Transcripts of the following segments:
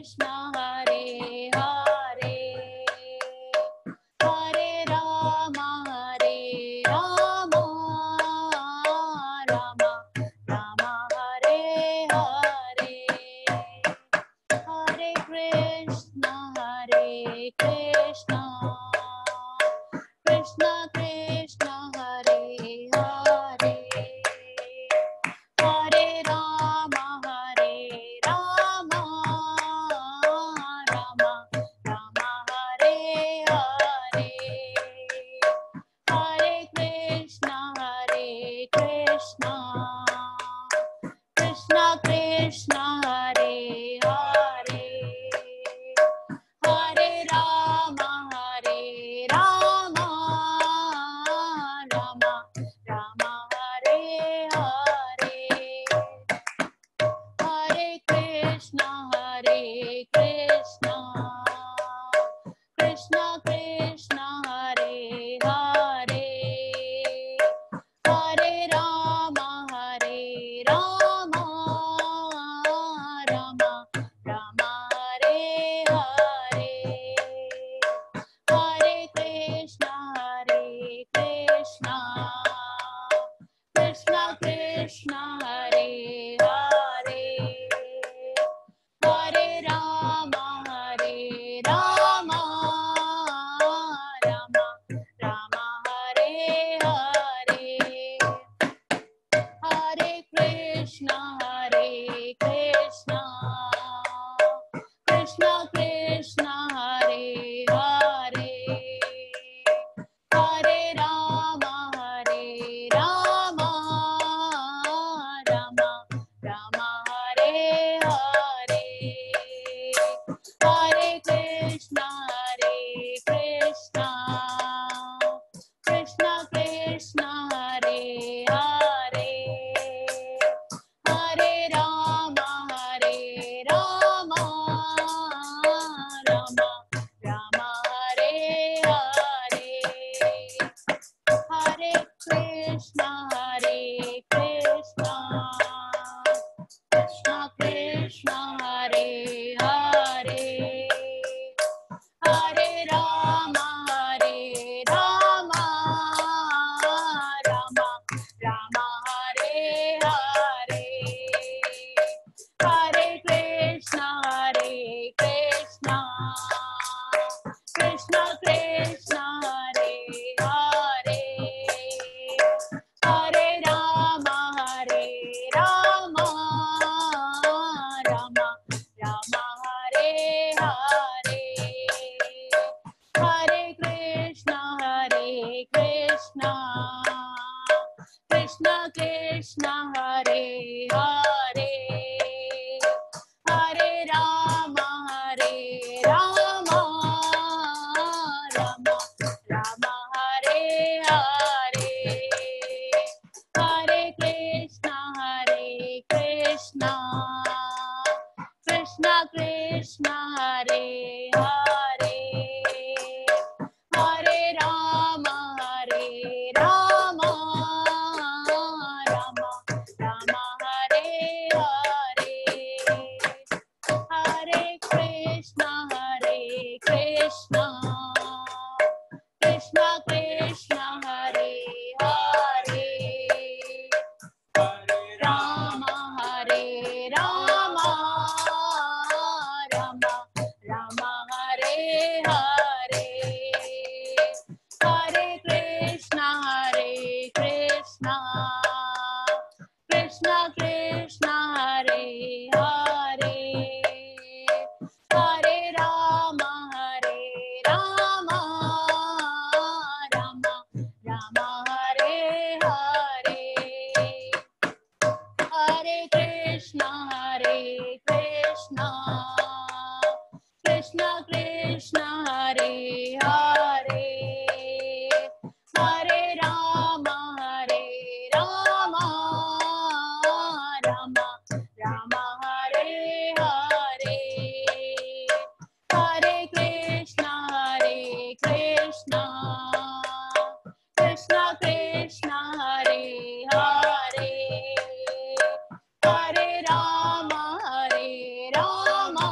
Krishna Hare Hare Hare Rama Hare Rama Rama Rama Hare Hare Hare Krishna Hare Krishna Krishna Krishna Hare Hare Hare Rama Hare Rama Rama Rama Hare Hare Hare Krishna Hare Krishna Krishna Krishna Hare Hare Hare Rama Hare Rama Rama Rama Hare Hare Hare Krishna Hare Krishna Krishna Krishna Hare Hare Hare Rama Hare Rama Rama Rama Hare Hare Hare Krishna Hare Krishna Krishna Krishna Hare Hare Hare Rama Hare Rama Rama Rama Hare Hare Hare Krishna Hare Krishna Krishna Krishna Hare Hare Hare Rama Hare Rama Rama Rama Hare Hare Hare Krishna Hare Krishna Krishna Krishna Hare Hare Hare Rama Hare Rama Rama Rama Hare Hare Hare Krishna Hare Krishna Krishna Krishna Hare Hare Hare Rama Hare Rama Rama Rama Hare Hare Hare Krishna Hare Krishna Krishna Krishna Hare Hare Hare Rama Hare Rama Rama Rama Hare Hare Hare Krishna Hare Krishna Krishna Krishna Hare Hare Hare Rama Hare Rama Rama Rama Hare Hare Hare Krishna Hare Krishna Krishna Krishna Hare Hare Hare Rama Hare Rama Rama Rama Hare Hare Hare Krishna Hare Krishna Krishna Krishna Hare Hare Rama Hare Rama Rama Rama Hare Hare Hare Krishna Hare Krishna Krishna Krishna Hare Hare Hare Rama Hare Rama Rama Rama Hare Hare Hare Krishna Hare Krishna Krishna Krishna Hare Hare Hare Rama Hare Rama Rama Rama Hare Hare Hare Krishna Hare Krishna Krishna Krishna Hare Hare Hare Rama Hare Rama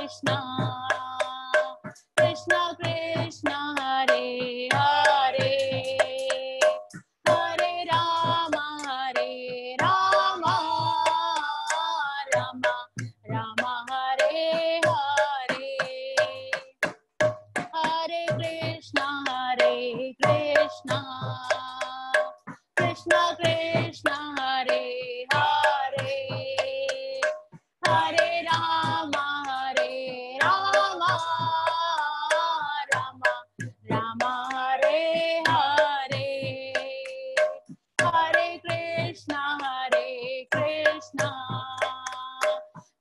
Krishna, Krishna Krishna Hare Hare, Hare Rama Rama, Rama Rama Hare Hare, Hare Krishna Krishna Krishna Hare Hare, Hare Rama Rama, Rama Rama Hare Hare, Hare Krishna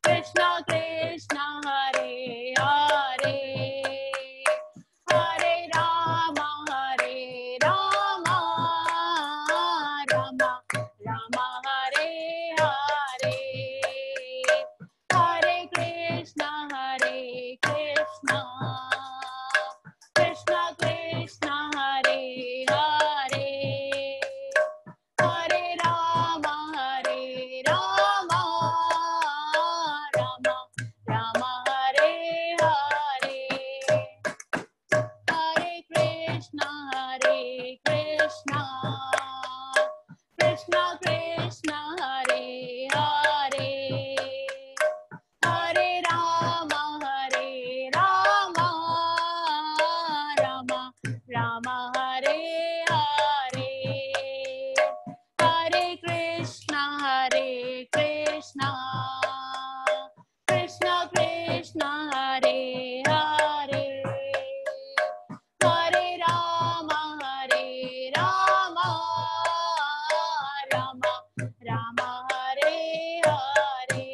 Krishna Krishna Hare Hare, Hare Rama Rama, Rama Rama Hare Hare, Hare Krishna Krishna Krishna Hare Hare, Hare Rama Rama, Rama Rama Hare Hare, Hare Krishna Krishna Krishna Hare Hare, Hare Rama Rama, Rama Rama Hare Hare, Hare Krishna Krishna Krishna Hare Hare, Hare Rama Rama, Rama Rama Hare Hare,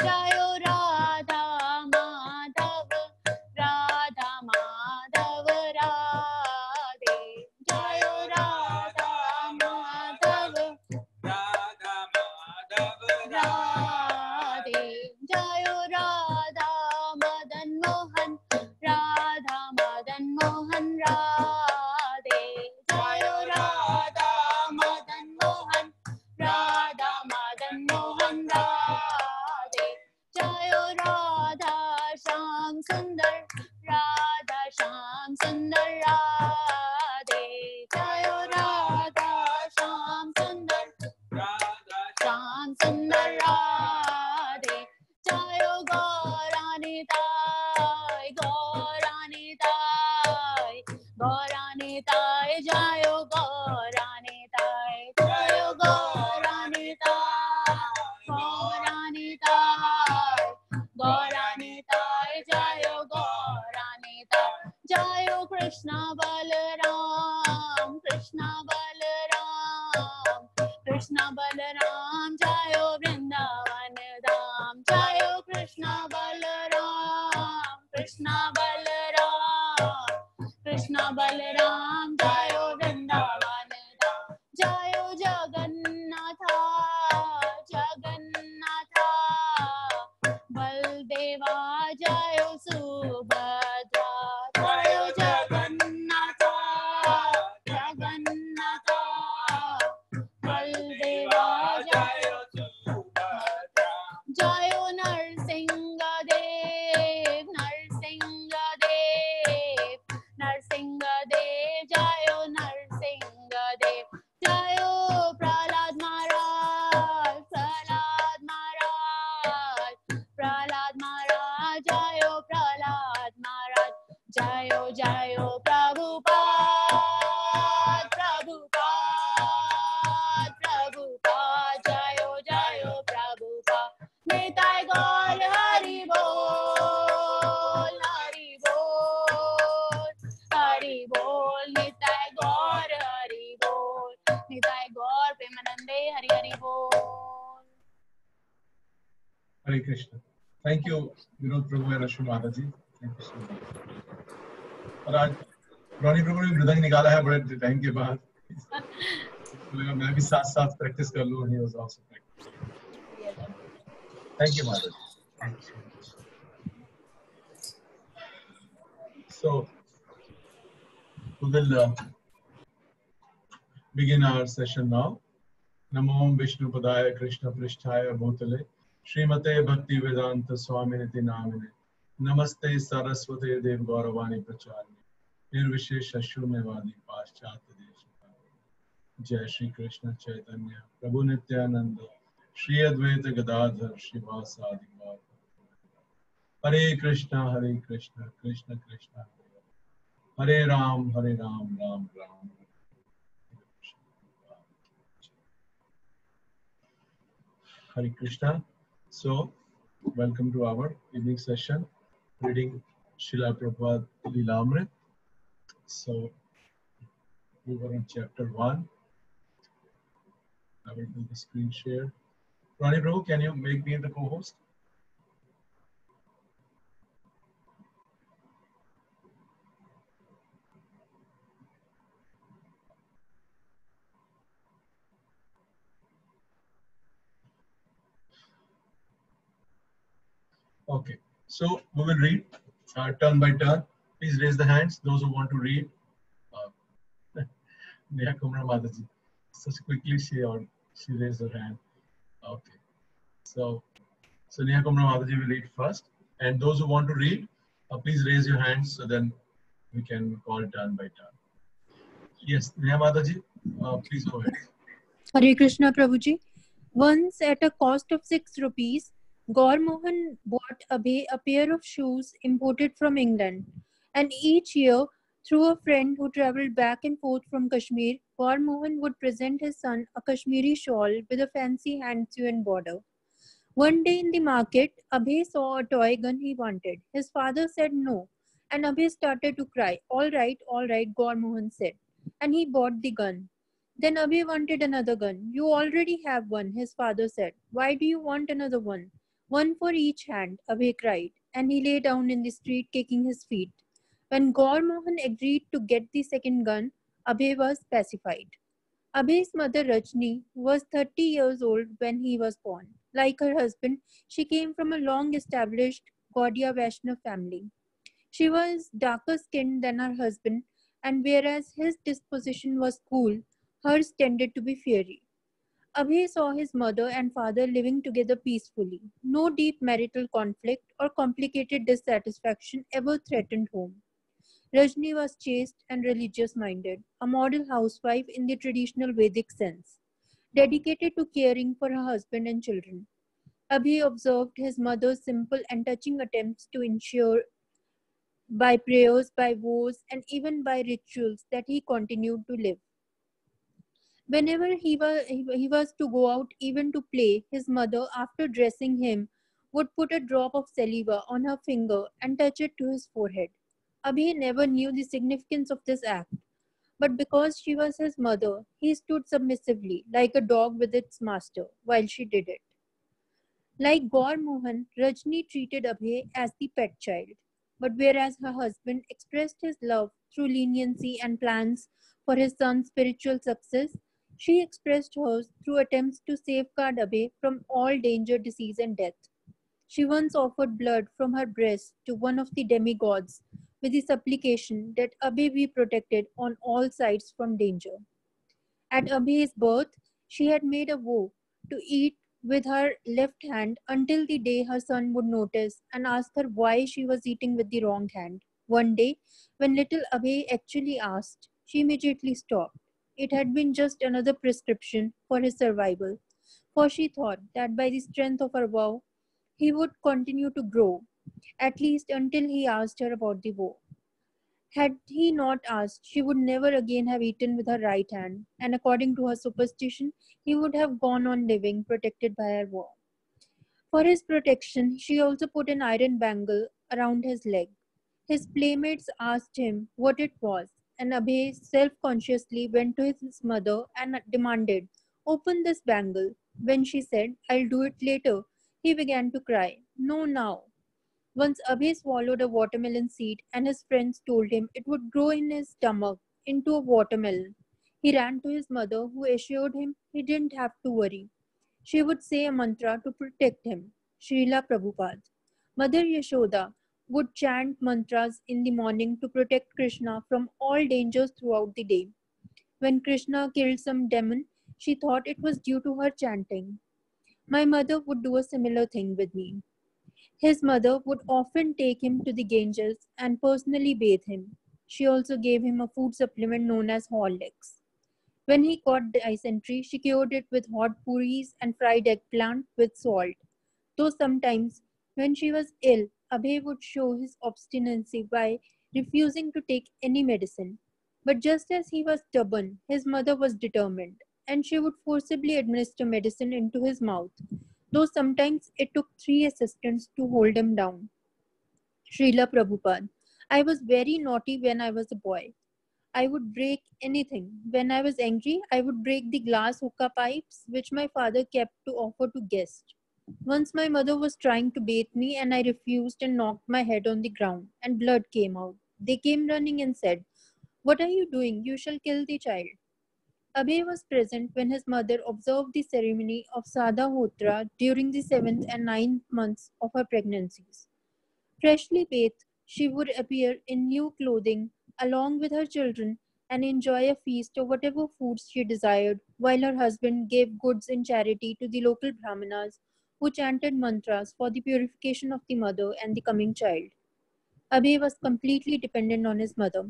Jayo Radha Madhav Radhe, Jayo Radha Madhav Radhe, Jayo Radha Madan Mohan Radhe, Jayo Radha Madan Mohan Radhe, Jayo Radha Shyam Sundar Radhe, Jayo Radha Shyam Sundar Radhe, Jayo Gauranitai Jayo Gauranitai, Jayo Gauranitai, Jayo Gauranitai, Jayo Krishna Balaram, Jayo Vrindavan Dham, Jayo Krishna Balaram, Jayo Vrindavan Dham, Jayo Jagannatha Baldeva, Jayo Subhadra, Jayo Jagannatha Baldeva, Jayo Subhadra, Jayo Narsingadev, Jayo Narsingadev, Jayo Prahlad Maharaj, Jayo Prahlad Maharaj, Jayo Prabhupada, Jayo Prabhupada, Nitai Gaur Hari Bol, Nitai Gaur Hari Bol, Nitai Gaur Premanande Hari Hari Bol. Hare Krishna. Thank you, Vinod Prabhu and Ashwin Mataji. Thank you so much. और आज रोनी प्रभु ने मृदंग निकाला है बड़े time के बाद, मैं भी साथ प्रैक्टिस कर लूँ. He was also practicing. Thank you, Mataji. Thank you so much. So we will begin our session now. Namo Vishnu Padaya Krishna Pristhaya Bhutale Srimate Bhakti Vedanta Swaminiti Namine. Namaste Saraswate Dev Gauravani Pracharya. Nirvishesh Ashurmevadi Paschatya Desh. Jai Shri Krishna Chaitanya Prabhu Nityananda Shri Advaita Gadadhar Shivasadi Gaur. Hare Krishna Krishna Krishna Hare Ram Ram Ram. Hare Krishna. So, welcome to our evening session, reading Srila Prabhupada Lilamrit. So, we were on chapter 1. I will do the screen share. Rani Prabhu, can you make me the co-host? Okay, so we will read turn by turn. Please raise the hands, those who want to read. Neha Kumra Mataji, such quickly she raised her hand. Okay, so Neha Kumra Mataji will read first, and those who want to read, please raise your hands so then we can call turn by turn. Yes, Neha Mataji, please go ahead. Hare Krishna Prabhuji. Once at a cost of 6 rupees, Gaur Mohan bought Abhay a pair of shoes imported from England. And each year, through a friend who travelled back and forth from Kashmir, Gaur Mohan would present his son a Kashmiri shawl with a fancy hand-sewn border. One day in the market, Abhay saw a toy gun he wanted. His father said no, and Abhay started to cry. All right, Gaur Mohan said. And he bought the gun. Then Abhay wanted another gun. You already have one, his father said. Why do you want another one? One for each hand, Abhay cried, and he lay down in the street kicking his feet. When Gaur Mohan agreed to get the second gun, Abhay was pacified. Abhay's mother Rajni was 30 years old when he was born. Like her husband, she came from a long-established Gaudiya Vaishnav family. She was darker skinned than her husband, and whereas his disposition was cool, hers tended to be fiery. Abhay saw his mother and father living together peacefully. No deep marital conflict or complicated dissatisfaction ever threatened home. Rajni was chaste and religious-minded, a model housewife in the traditional Vedic sense, dedicated to caring for her husband and children. Abhay observed his mother's simple and touching attempts to ensure by prayers, by vows, and even by rituals that he continued to live. Whenever he was to go out, even to play, his mother, after dressing him, would put a drop of saliva on her finger and touch it to his forehead. Abhay never knew the significance of this act, but because she was his mother, he stood submissively, like a dog with its master, while she did it. Like Gaur Mohan, Rajni treated Abhay as the pet child. But whereas her husband expressed his love through leniency and plans for his son's spiritual success, she expressed hers through attempts to safeguard Abhay from all danger, disease, and death. She once offered blood from her breast to one of the demigods with the supplication that Abhay be protected on all sides from danger. At Abhay's birth, she had made a vow to eat with her left hand until the day her son would notice and ask her why she was eating with the wrong hand. One day, when little Abhay actually asked, she immediately stopped. It had been just another prescription for his survival, for she thought that by the strength of her vow, he would continue to grow, at least until he asked her about the vow. Had he not asked, she would never again have eaten with her right hand, and according to her superstition, he would have gone on living protected by her vow. For his protection, she also put an iron bangle around his leg. His playmates asked him what it was, and Abhay self-consciously went to his mother and demanded, "Open this bangle." When she said, "I'll do it later," he began to cry, "No, now." Once Abhay swallowed a watermelon seed and his friends told him it would grow in his stomach into a watermelon. He ran to his mother, who assured him he didn't have to worry. She would say a mantra to protect him. Srila Prabhupada. Mother Yashoda would chant mantras in the morning to protect Krishna from all dangers throughout the day. When Krishna killed some demon, she thought it was due to her chanting. My mother would do a similar thing with me. His mother would often take him to the Ganges and personally bathe him. She also gave him a food supplement known as Horlicks. When he got dysentery, she cured it with hot puris and fried eggplant with salt. Though sometimes, when she was ill, Abhay would show his obstinacy by refusing to take any medicine. But just as he was stubborn, his mother was determined, and she would forcibly administer medicine into his mouth, though sometimes it took 3 assistants to hold him down. Srila Prabhupada. I was very naughty when I was a boy. I would break anything. When I was angry, I would break the glass hookah pipes which my father kept to offer to guests. Once my mother was trying to bathe me and I refused and knocked my head on the ground and blood came out. They came running and said, "What are you doing? You shall kill the child." Abhay was present when his mother observed the ceremony of Sadhahotra during the 7th and 9th months of her pregnancies. Freshly bathed, she would appear in new clothing along with her children and enjoy a feast of whatever foods she desired, while her husband gave goods in charity to the local brahmanas who chanted mantras for the purification of the mother and the coming child. Abhay was completely dependent on his mother.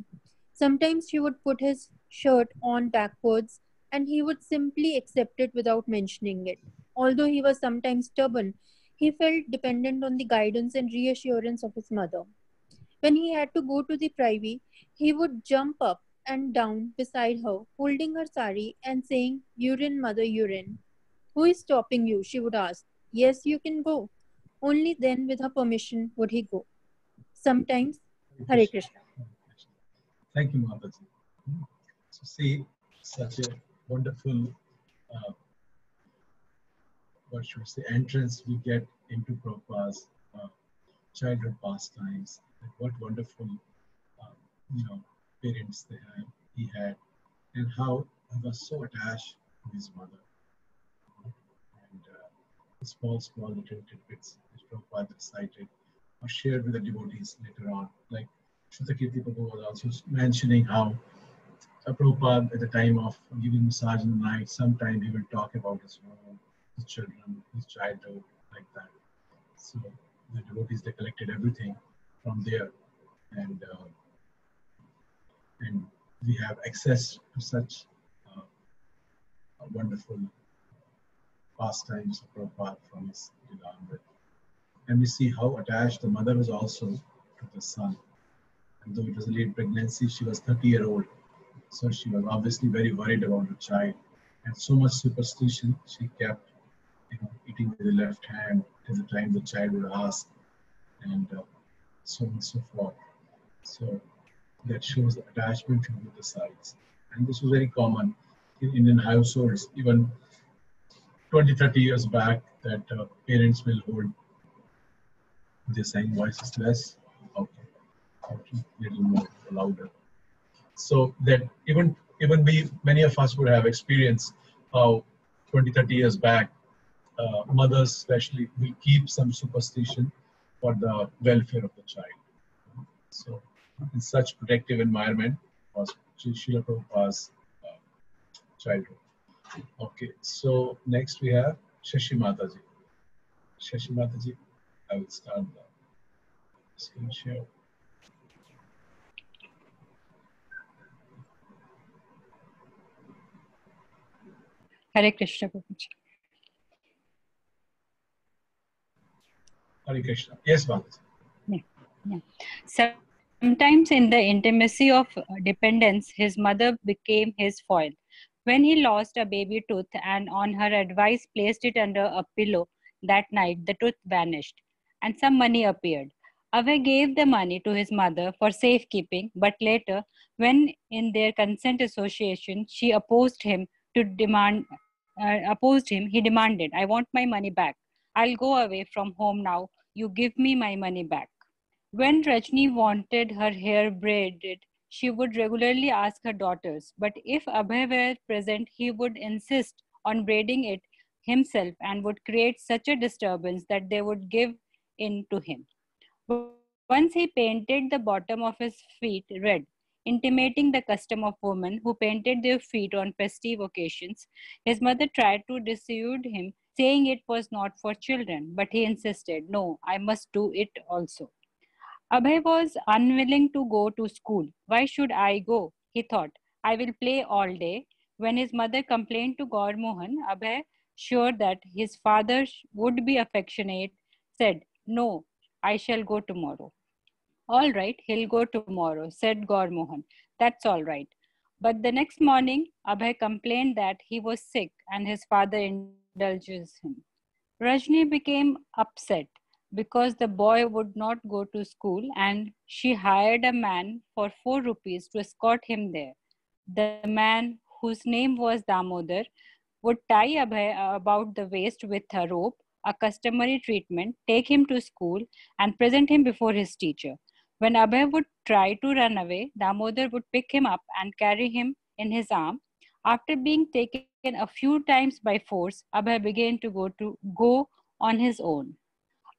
Sometimes she would put his shirt on backwards and he would simply accept it without mentioning it. Although he was sometimes stubborn, he felt dependent on the guidance and reassurance of his mother. When he had to go to the privy, he would jump up and down beside her, holding her sari and saying, "Urine, mother, urine." "Who is stopping you?" she would ask. "Yes, you can go." Only then, with her permission, would he go. Sometimes, Hare Krishna. Thank you, Mataji. So see, such a wonderful, uh, what should I say, entrance we get into Prabhupada's childhood pastimes. And what wonderful, uh, you know, parents he had, and how he was so attached to his mother. And small little tidbits which Prabhupada recited or shared with the devotees later on. Like Shrutakirti Prabhu was also mentioning how Prabhupada, at the time of giving massage in the night, sometime he will talk about his home, his children, his childhood, like that. So the devotees, they collected everything from there, and and we have access to such uh, wonderful pastimes of Prabhupada from his Lilamrit. And we see how attached the mother was also to the son. And though it was a late pregnancy, she was 30-year-old. So she was obviously very worried about the child. And so much superstition, she kept eating with the left hand till the time the child would ask, and so on and so forth. So that shows the attachment to the sides. And this was very common in Indian households, even 20, 30 years back, that parents will hold their saying voices less, okay, little more louder. So that even we, many of us would have experienced how 20, 30 years back, mothers especially will keep some superstition for the welfare of the child. So in such protective environment was Srila Prabhupada's childhood. Okay, so next we have Shashi Mataji. Shashi Mataji, I will start the screen share. Hare Krishna, Prabhuji. Hare Krishna. Yes, Mataji. Yeah. Sometimes in the intimacy of dependence, his mother became his foil. When he lost a baby tooth and on her advice placed it under a pillow, that night the tooth vanished and some money appeared. Abhay gave the money to his mother for safekeeping, but later, when in their consent association, she opposed him, he demanded, "I want my money back. I'll go away from home now. You give me my money back." When Rajni wanted her hair braided, she would regularly ask her daughters, but if Abhay were present, he would insist on braiding it himself and would create such a disturbance that they would give in to him. Once he painted the bottom of his feet red, intimating the custom of women who painted their feet on festive occasions. His mother tried to dissuade him saying it was not for children, but he insisted, no, I must do it also. Abhay was unwilling to go to school. Why should I go? He thought. I will play all day. When his mother complained to Gaur Mohan, Abhay, sure that his father would be affectionate, said, no, I shall go tomorrow. All right, he'll go tomorrow, said Gaur Mohan. That's all right. But the next morning, Abhay complained that he was sick and his father indulges him. Rajni became upset because the boy would not go to school and she hired a man for 4 rupees to escort him there. The man, whose name was Damodar, would tie Abhay about the waist with a rope, a customary treatment, take him to school, and present him before his teacher. When Abhay would try to run away, Damodar would pick him up and carry him in his arm. After being taken a few times by force, Abhay began to go on his own.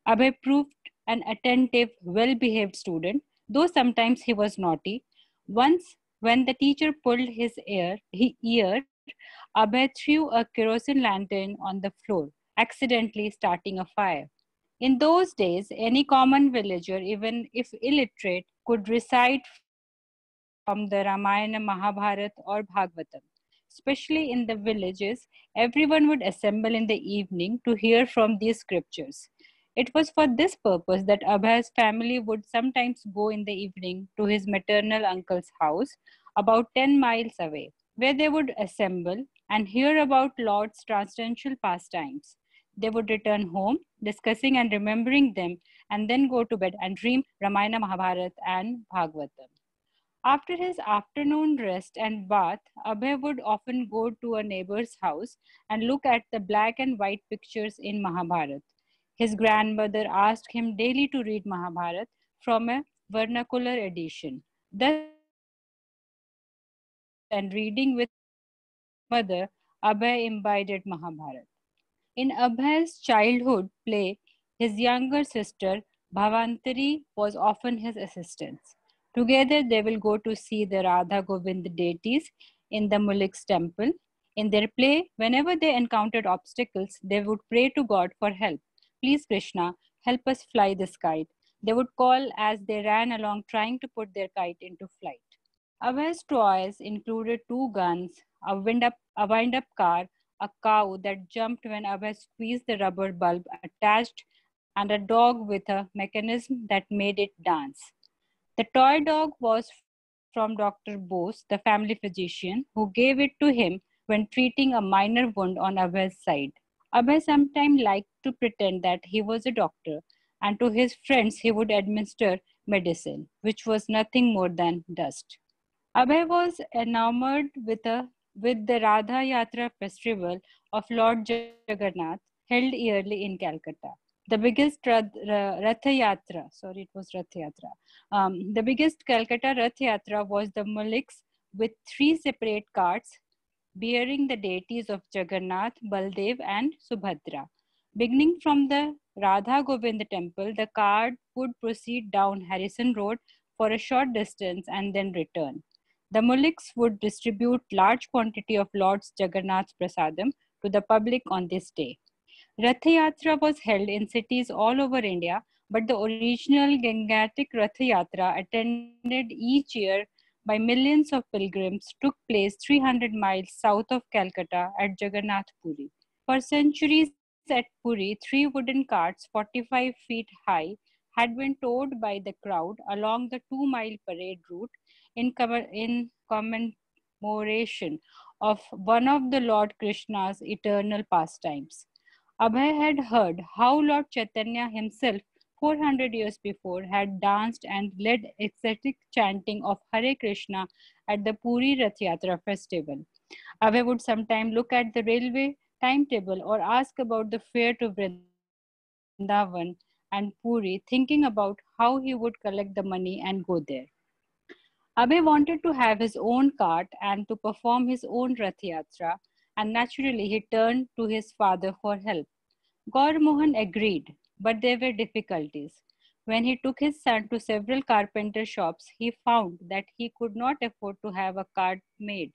Abhay proved an attentive, well-behaved student, though sometimes he was naughty. Once, when the teacher pulled his ear, Abhay threw a kerosene lantern on the floor, accidentally starting a fire. In those days, any common villager, even if illiterate, could recite from the Ramayana, Mahabharata, or Bhagavatam. Especially in the villages, everyone would assemble in the evening to hear from these scriptures. It was for this purpose that Abhay's family would sometimes go in the evening to his maternal uncle's house, about 10 miles away, where they would assemble and hear about Lord's transcendental pastimes. They would return home, discussing and remembering them, and then go to bed and dream Ramayana, Mahabharata, and Bhagavatam. After his afternoon rest and bath, Abhay would often go to a neighbor's house and look at the black and white pictures in Mahabharata. His grandmother asked him daily to read Mahabharata from a vernacular edition. Thus, and reading with mother, Abhay imbibed Mahabharata. In Abhay's childhood play, his younger sister Bhavantari was often his assistant. Together, they will go to see the Radha Govind deities in the Mulik's temple. In their play, whenever they encountered obstacles, they would pray to God for help. Please, Krishna, help us fly this kite. They would call as they ran along, trying to put their kite into flight. Abhay's toys included 2 guns, a wind-up car, a cow that jumped when Abhay squeezed the rubber bulb attached, and a dog with a mechanism that made it dance. The toy dog was from Dr. Bose, the family physician, who gave it to him when treating a minor wound on Abhay's side. Abhay sometimes liked to pretend that he was a doctor, and to his friends he would administer medicine, which was nothing more than dust. Abhay was enamored with the Radha Yatra festival of Lord Jagannath held yearly in Calcutta. The biggest Ratha Yatra, sorry, it was Rath Yatra. The biggest Calcutta Rath Yatra was the Muliks with 3 separate carts bearing the deities of Jagannath, Baldev, and Subhadra. Beginning from the Radha Govind temple, the cart would proceed down Harrison Road for a short distance and then return. The Muliks would distribute large quantity of Lord Jagannath's prasadam to the public on this day. Rath Yatra was held in cities all over India, but the original Gangatic Rath Yatra, attended each year by millions of pilgrims, took place 300 miles south of Calcutta at Jagannath Puri. For centuries at Puri, 3 wooden carts 45 feet high had been towed by the crowd along the 2-mile parade route in commemoration of one of the Lord Krishna's eternal pastimes. Abhay had heard how Lord Chaitanya himself 400 years before had danced and led ecstatic chanting of Hare Krishna at the Puri Rath Yatra festival. Abhay would sometimes look at the railway timetable or ask about the fare to Vrindavan and Puri, thinking about how he would collect the money and go there. Abhay wanted to have his own cart and to perform his own Rath Yatra, and naturally he turned to his father for help. Gaur Mohan agreed, but there were difficulties. When he took his son to several carpenter shops, he found that he could not afford to have a cart made.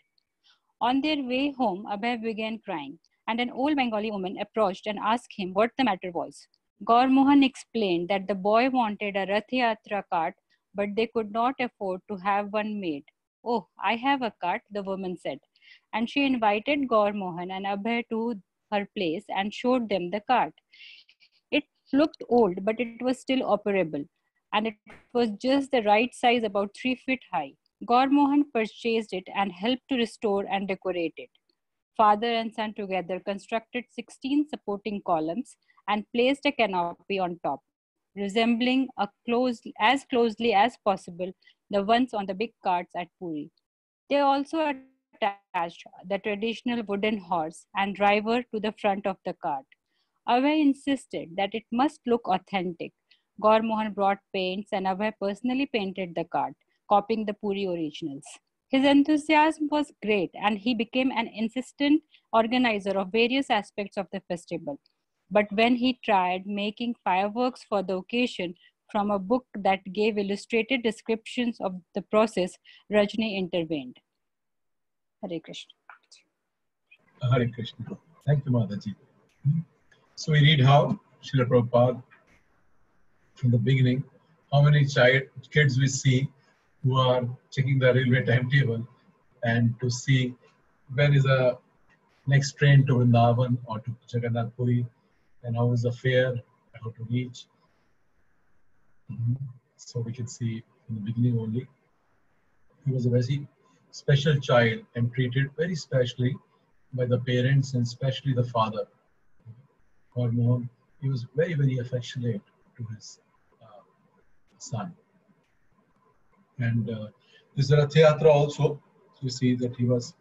On their way home, Abhay began crying. and an old Bengali woman approached and asked him what the matter was. Gaur Mohan explained that the boy wanted a Rath Yatra cart, but they could not afford to have one made. Oh, I have a cart, the woman said. And she invited Gaur Mohan and Abhay to her place and showed them the cart. It looked old, but it was still operable, and it was just the right size, about 3 feet high. Gaur Mohan purchased it and helped to restore and decorate it. Father and son together constructed 16 supporting columns and placed a canopy on top, resembling as closely as possible the ones on the big carts at Puri. They also attached the traditional wooden horse and driver to the front of the cart. Abhay insisted that it must look authentic. Gaur Mohan brought paints and Abhay personally painted the cart, copying the Puri originals. His enthusiasm was great and he became an insistent organizer of various aspects of the festival. But when he tried making fireworks for the occasion from a book that gave illustrated descriptions of the process, Rajni intervened. Hare Krishna. Hare Krishna. Thank you, Mataji. So we read how Srila Prabhupada, from the beginning, how many kids we see who are checking the railway timetable and to see when is the next train to Vrindavan or to Jagannath Puri, and how is the fare, how to reach. So we can see in the beginning only, he was a very special child and treated very specially by the parents and especially the father. Gaur Mohan, he was very, very affectionate to his son. And this Rath Yatra also, you see that he was,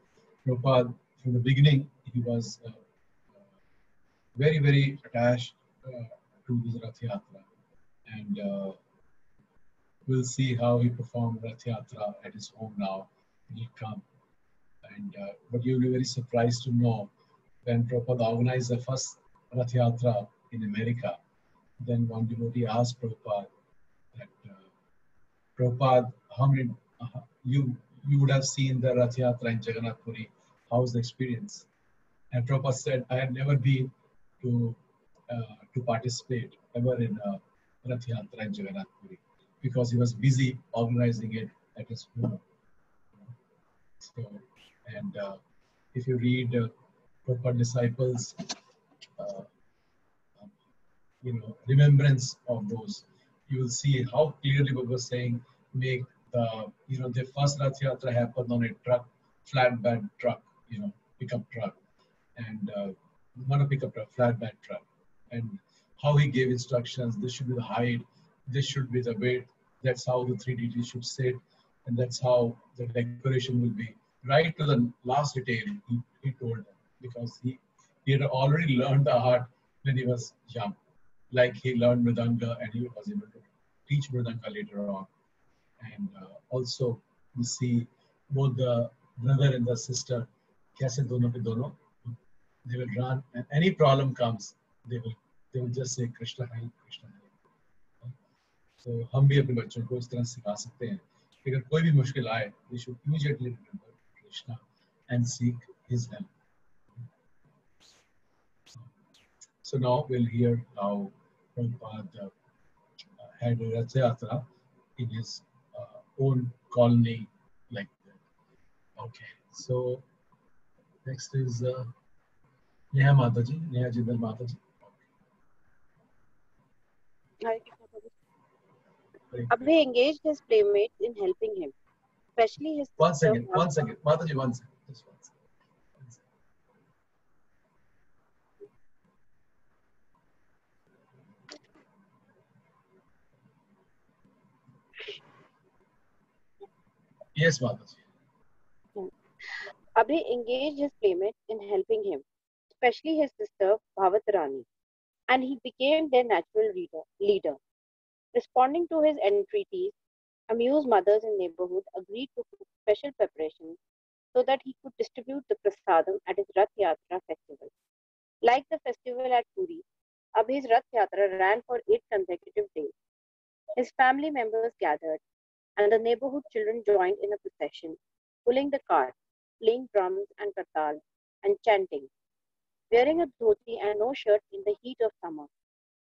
Prabhupada, from the beginning, he was very, very attached to this Rath Yatra. And we'll see how he performed Rath Yatra at his home now. He'll come. And but you'll be very surprised to know when Prabhupada organized the first Rath Yatra in America, then one devotee asked Prabhupada that, Prabhupada, how many, you would have seen the Rath Yatra in Jagannath Puri, how's the experience? And Prabhupada said, I had never been to participate ever in a Rath Yatra in Jagannath Puri because he was busy organizing it at his home. So, and if you read Prabhupada disciples, remembrance of those, you will see how clearly Prabhupada was saying, make the first Rath Yatra happened on a truck, flatbed truck, pickup truck, and not a pickup truck, flatbed truck, and how he gave instructions. This should be the height, this should be the weight. That's how the 3 deities should sit, and that's how the decoration will be. Right to the last detail, he told them, because he had already learned the art when he was young. Like he learned Mridanga and he was able to teach Mridanga later on. And also we see both the brother and the sister, kaise dono pe dono, they will run, and any problem comes, they will just say Krishna Hai, Krishna Hai. So हम भी अपने बच्चों को इस तरह सिखा सकते हैं कि अगर कोई भी मुश्किल आए, they should immediately remember Krishna and seek his help. So now we'll hear how Prabhupada had a Rath Yatra in his own colony like that. Okay, so next is Neha Mataji, Neha Jindal Mataji. Abhay engaged his playmates in helping him, especially his sister. One second. Mataji, one second. Just one second. Yes, Mataji. Abhay engaged his playmates in helping him, especially his sister Bhavatarani, and he became their natural leader. Responding to his entreaties, amused mothers in neighborhood agreed to cook special preparations so that he could distribute the prasadam at his Rath Yatra festival. Like the festival at Puri, Abhay's Rath Yatra ran for 8 consecutive days. His family members gathered, and the neighborhood children joined in a procession, pulling the cart, playing drums and kartals, and chanting. wearing a dhoti and no shirt in the heat of summer.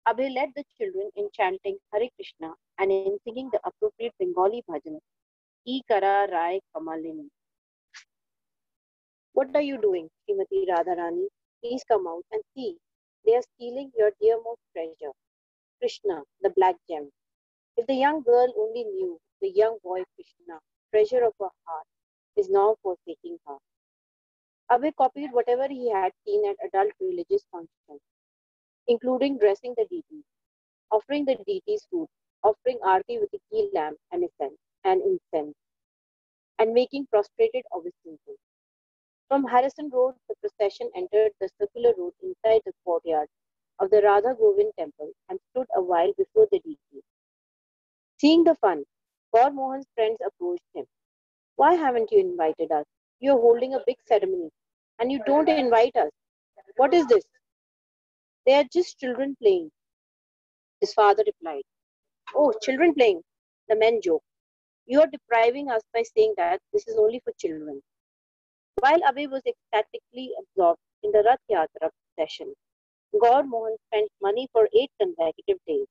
Abhay led the children in chanting Hare Krishna and in singing the appropriate Bengali bhajan, Ki Kara Rai Kamalini. What are you doing, Srimati Radharani? Please come out and see. They are stealing your dearmost treasure, Krishna, the black gem. If the young girl only knew, the young boy Krishna, treasure of her heart, is now forsaking her. Abhay copied whatever he had seen at adult religious functions, including dressing the deities, offering the deities food, offering arti with a ghee lamp and incense, and making prostrated obeisances. From Harrison Road, the procession entered the circular road inside the courtyard of the Radha Govind temple and stood a while before the deities. Seeing the fun, Gaur Mohan's friends approached him. Why haven't you invited us? You are holding a big ceremony and you don't invite us. What is this? They are just children playing. His father replied. Oh, children playing, the men joked. You are depriving us by saying that this is only for children. While Abhay was ecstatically absorbed in the Rath Yatra procession, Gaur Mohan spent money for 8 consecutive days,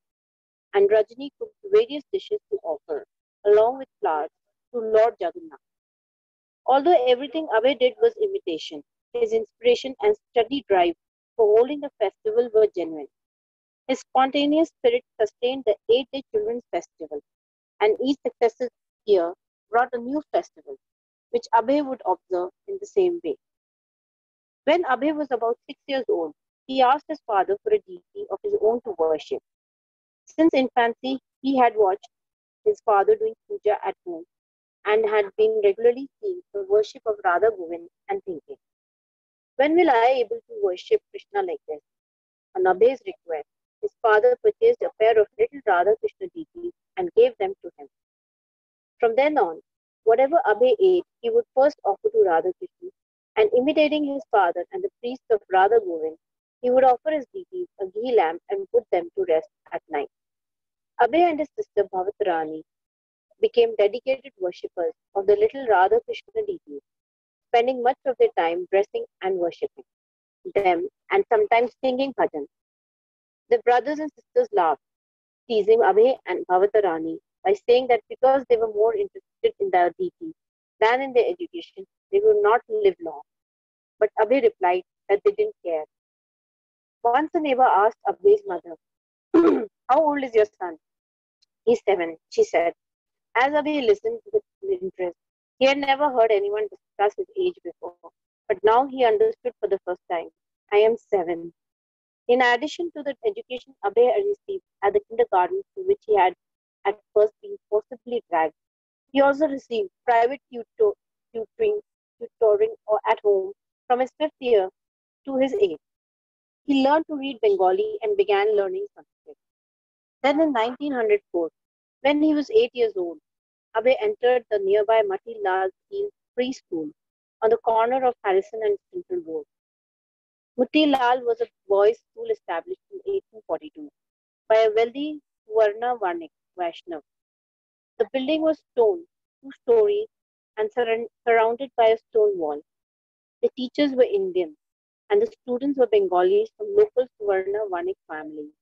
and Rajni cooked various dishes to offer, along with flowers, to Lord Jagannath. Although everything Abhay did was imitation, his inspiration and steady drive for holding the festival were genuine. His spontaneous spirit sustained the 8-day Children's Festival, and each successive year brought a new festival, which Abhay would observe in the same way. When Abhay was about 6 years old, he asked his father for a deity of his own to worship. Since infancy, he had watched his father doing puja at home and had been regularly seeing the worship of Radha Govind and thinking, when will I able to worship Krishna like this? On Abhay's request, his father purchased a pair of little Radha Krishna deities and gave them to him. From then on, whatever Abhay ate, he would first offer to Radha Krishna, and imitating his father and the priests of Radha Govind, he would offer his deities a ghee lamp and put them to rest at night. Abhay and his sister Bhavatarani became dedicated worshippers of the little Radha Krishna deities, spending much of their time dressing and worshipping them and sometimes singing bhajans. The brothers and sisters laughed, teasing Abhay and Bhavatarani by saying that because they were more interested in their deities than in their education, they would not live long. But Abhay replied that they didn't care. Once a neighbor asked Abhay's mother, how old is your son? He's 7, she said. As Abhay listened with interest, he had never heard anyone discuss his age before, but now he understood for the first time. I am 7. In addition to the education Abhay had received at the kindergarten to which he had at first been forcibly dragged, he also received private tutoring or at home from his 5th year to his 8th. He learned to read Bengali and began learning Sanskrit. Then in 1904, when he was 8 years old, Abhay entered the nearby Mati Lal preschool on the corner of Harrison and Central Road. Mati Lal was a boys' school established in 1842 by a wealthy Varna Vanik Vaishnav. The building was stone, 2 stories, and surrounded by a stone wall. The teachers were Indian, and the students were Bengalis from local Varna Vanik families.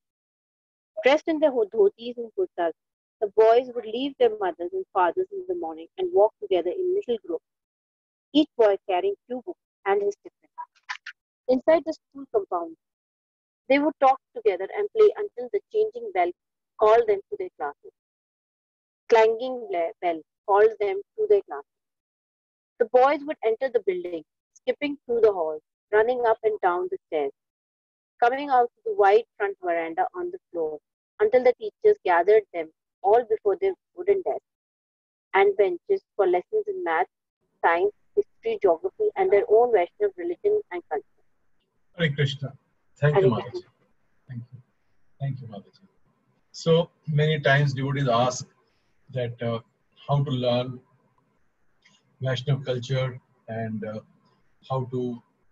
Dressed in their dhotis and kurtas, the boys would leave their mothers and fathers in the morning and walk together in little groups, each boy carrying few books and his tiffin. Inside the school compound, they would talk together and play until the changing bell called them to their classes. Clanging bell called them to their classes. The boys would enter the building, skipping through the halls, running up and down the stairs, coming out to the wide front veranda on the floor, until the teachers gathered them all before their wooden desks and benches for lessons in math, science, history, geography, and their own Vaishnav religion and culture. Hare Krishna. Thank you, Mataji. Thank you. Thank you, Mataji. So many times devotees ask that how to learn Vaishnav culture and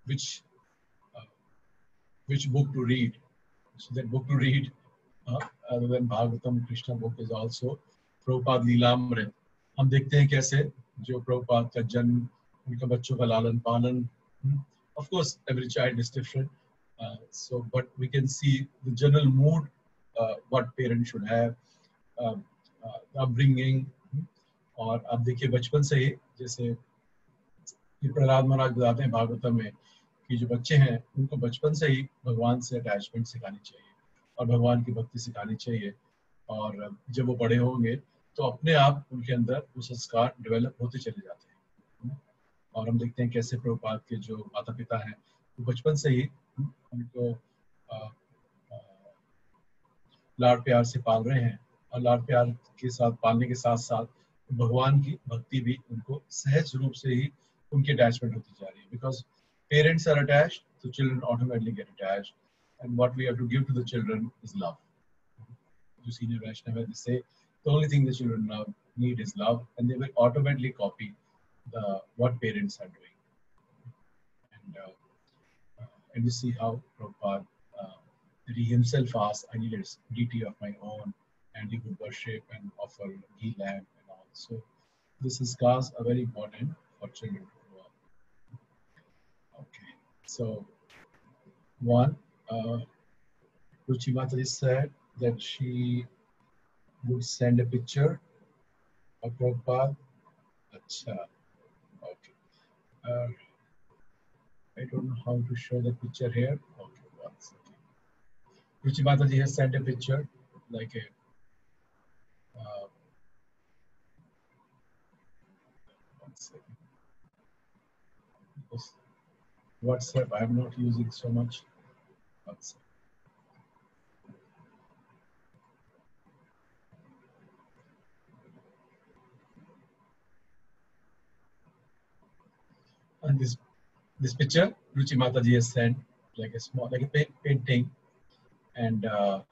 which book to read. So that book to read, other than Bhagavatam, Krishna book is also Prabhupada Leelamrit. हम देखते हैं कैसे जो प्रभुपाद का जन्म, उनका बच्चों का लालन पालन. Of course, every child is different, So, but we can see the general mood, what parents should have, upbringing. और आप देखिए बचपन से ही, जैसे ये प्रहलाद महाराज बताते हैं भागवतम में कि जो बच्चे हैं उनको बचपन से ही भगवान से अटैचमेंट सिखानी चाहिए और भगवान की भक्ति सिखानी चाहिए, और जब वो बड़े होंगे तो अपने आप उनके अंदर वो संस्कार डेवलप होते चले जाते हैं। और हम देखते हैं कैसे प्रभुपाद के जो माता पिता हैं वो बचपन से ही उनको लाड प्यार से पाल रहे हैं, और लाड प्यार के साथ पालने के साथ साथ भगवान की भक्ति भी उनको सहज रूप से ही उनकी अटैचमेंट होती जा रही है, because parents are attached, so children automatically get attached, and what we have to give to the children is love. You see, Vaishnava, they say the only thing the children now need is love, and they will automatically copy what parents are doing. And you see how Prabhupada, that he himself asked, I need a deity of my own, and he would worship and offer ghee lamp and all. So these sanskars are very important for children to grow up. Okay, so one, Ruchi Mataji said that she would send a picture of Prabhupada. Acha, okay. I don't know how to show the picture here. Okay, one second. Ruchi Mataji has sent a picture, like a one second. Because WhatsApp I am not using so much. One second. And this picture Ruchi Mataji has sent, like a small, like a painting, and a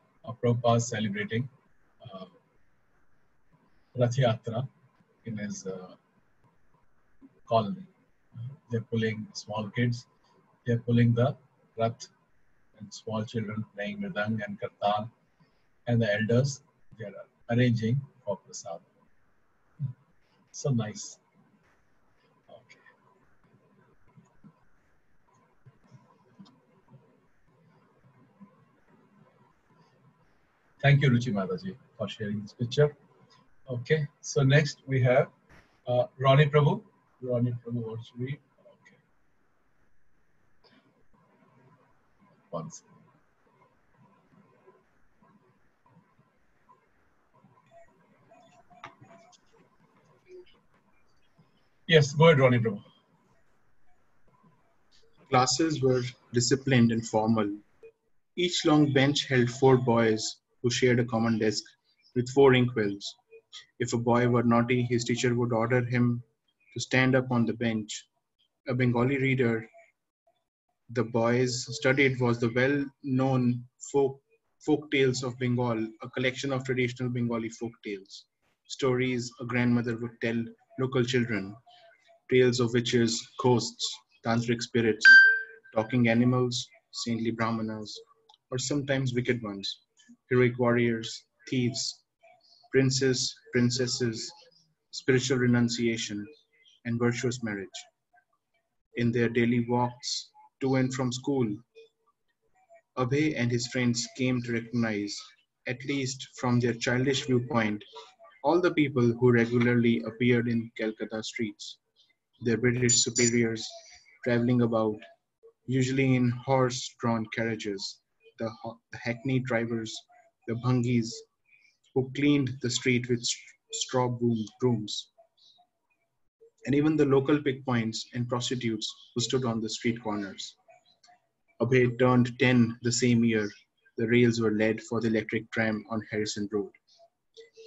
Prabhupada celebrating Rath Yatra in his colony. They're pulling small kids, they're pulling the Rath, and small children playing Mridang and Kartal, and the elders, they are arranging for Prasad. So nice. Okay. Thank you, Ruchi Mataji, for sharing this picture. Okay, so next we have Ronnie Prabhu. Ronnie Prabhu wants to read. Okay. One second. Yes, go ahead, Ronnie Prabhu. Classes were disciplined and formal. Each long bench held 4 boys who shared a common desk with 4 inkwells. If a boy were naughty, his teacher would order him to stand up on the bench. A Bengali reader the boys studied was the well-known folk tales of Bengal, a collection of traditional Bengali folk tales. Stories a grandmother would tell local children, tales of witches, ghosts, tantric spirits, talking animals, saintly brahmanas, or sometimes wicked ones, heroic warriors, thieves, princes, princesses, spiritual renunciation, and virtuous marriage. In their daily walks to and from school, Abhay and his friends came to recognize, at least from their childish viewpoint, all the people who regularly appeared in Calcutta streets, their British superiors traveling about, usually in horse-drawn carriages, the hackney drivers, the bhangis, who cleaned the street with straw brooms, and even the local pickpoints and prostitutes who stood on the street corners. Abhay turned 10 the same year. The rails were laid for the electric tram on Harrison Road.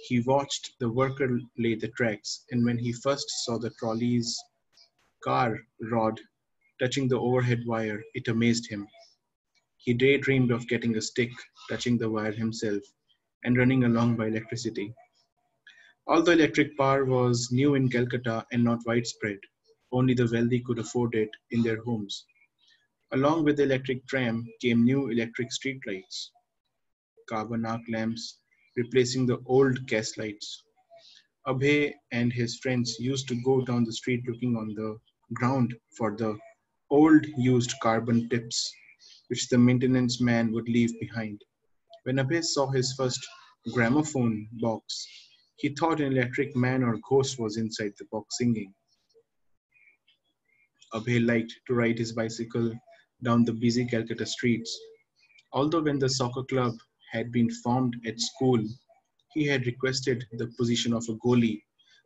He watched the worker lay the tracks, and when he first saw the trolley's car rod touching the overhead wire, it amazed him. He daydreamed of getting a stick, touching the wire himself, and running along by electricity. Although electric power was new in Calcutta and not widespread, only the wealthy could afford it in their homes. Along with the electric tram came new electric streetlights, carbon arc lamps replacing the old gas lights. Abhay and his friends used to go down the street looking on the ground for the old used carbon tips which the maintenance man would leave behind. When Abhay saw his first gramophone box, he thought an electric man or ghost was inside the box singing. Abhay liked to ride his bicycle down the busy Calcutta streets. Although when the soccer club had been formed at school, he had requested the position of a goalie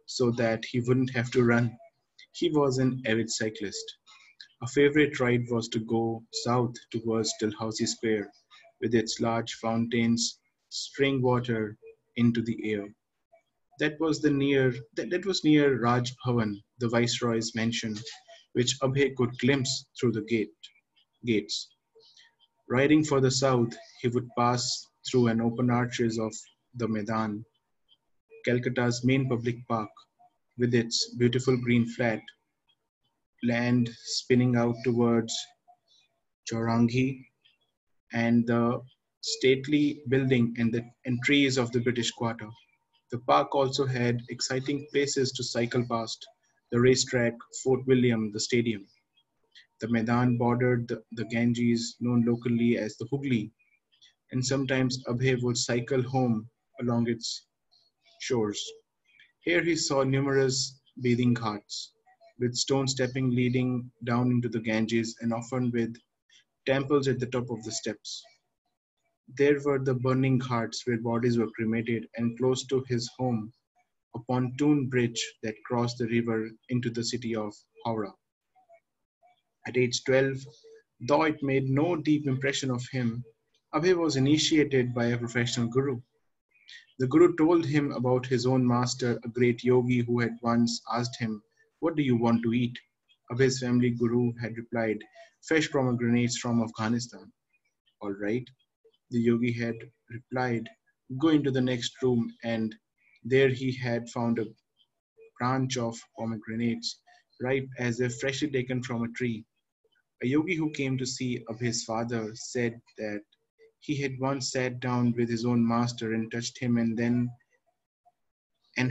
so that he wouldn't have to run. He was an avid cyclist. A favorite ride was to go south towards Dalhousie Square, with its large fountains spraying water into the air. That was near Raj Bhavan, the Viceroy's mansion, which Abhay could glimpse through the gates. Riding further south, he would pass through an open arches of the Maidan, Calcutta's main public park, with its beautiful green flat land spinning out towards Chowrangi and the stately building and trees of the British Quarter. The park also had exciting places to cycle past: the racetrack, Fort William, the stadium. The Maidan bordered the Ganges, known locally as the Hooghly, and sometimes Abhay would cycle home along its shores. Here he saw numerous bathing ghats, with stone stepping leading down into the Ganges and often with temples at the top of the steps. There were the burning ghats where bodies were cremated, and close to his home, a pontoon bridge that crossed the river into the city of Howrah. At age 12, though it made no deep impression of him, Abhay was initiated by a professional guru. The guru told him about his own master, a great yogi who had once asked him, "What do you want to eat?" Abhay's family guru had replied, "Fresh pomegranates from Afghanistan." "All right," the yogi had replied, "go into the next room," and there he had found a branch of pomegranates, ripe as if freshly taken from a tree. A yogi who came to see Abhay's father said that he had once sat down with his own master and touched him and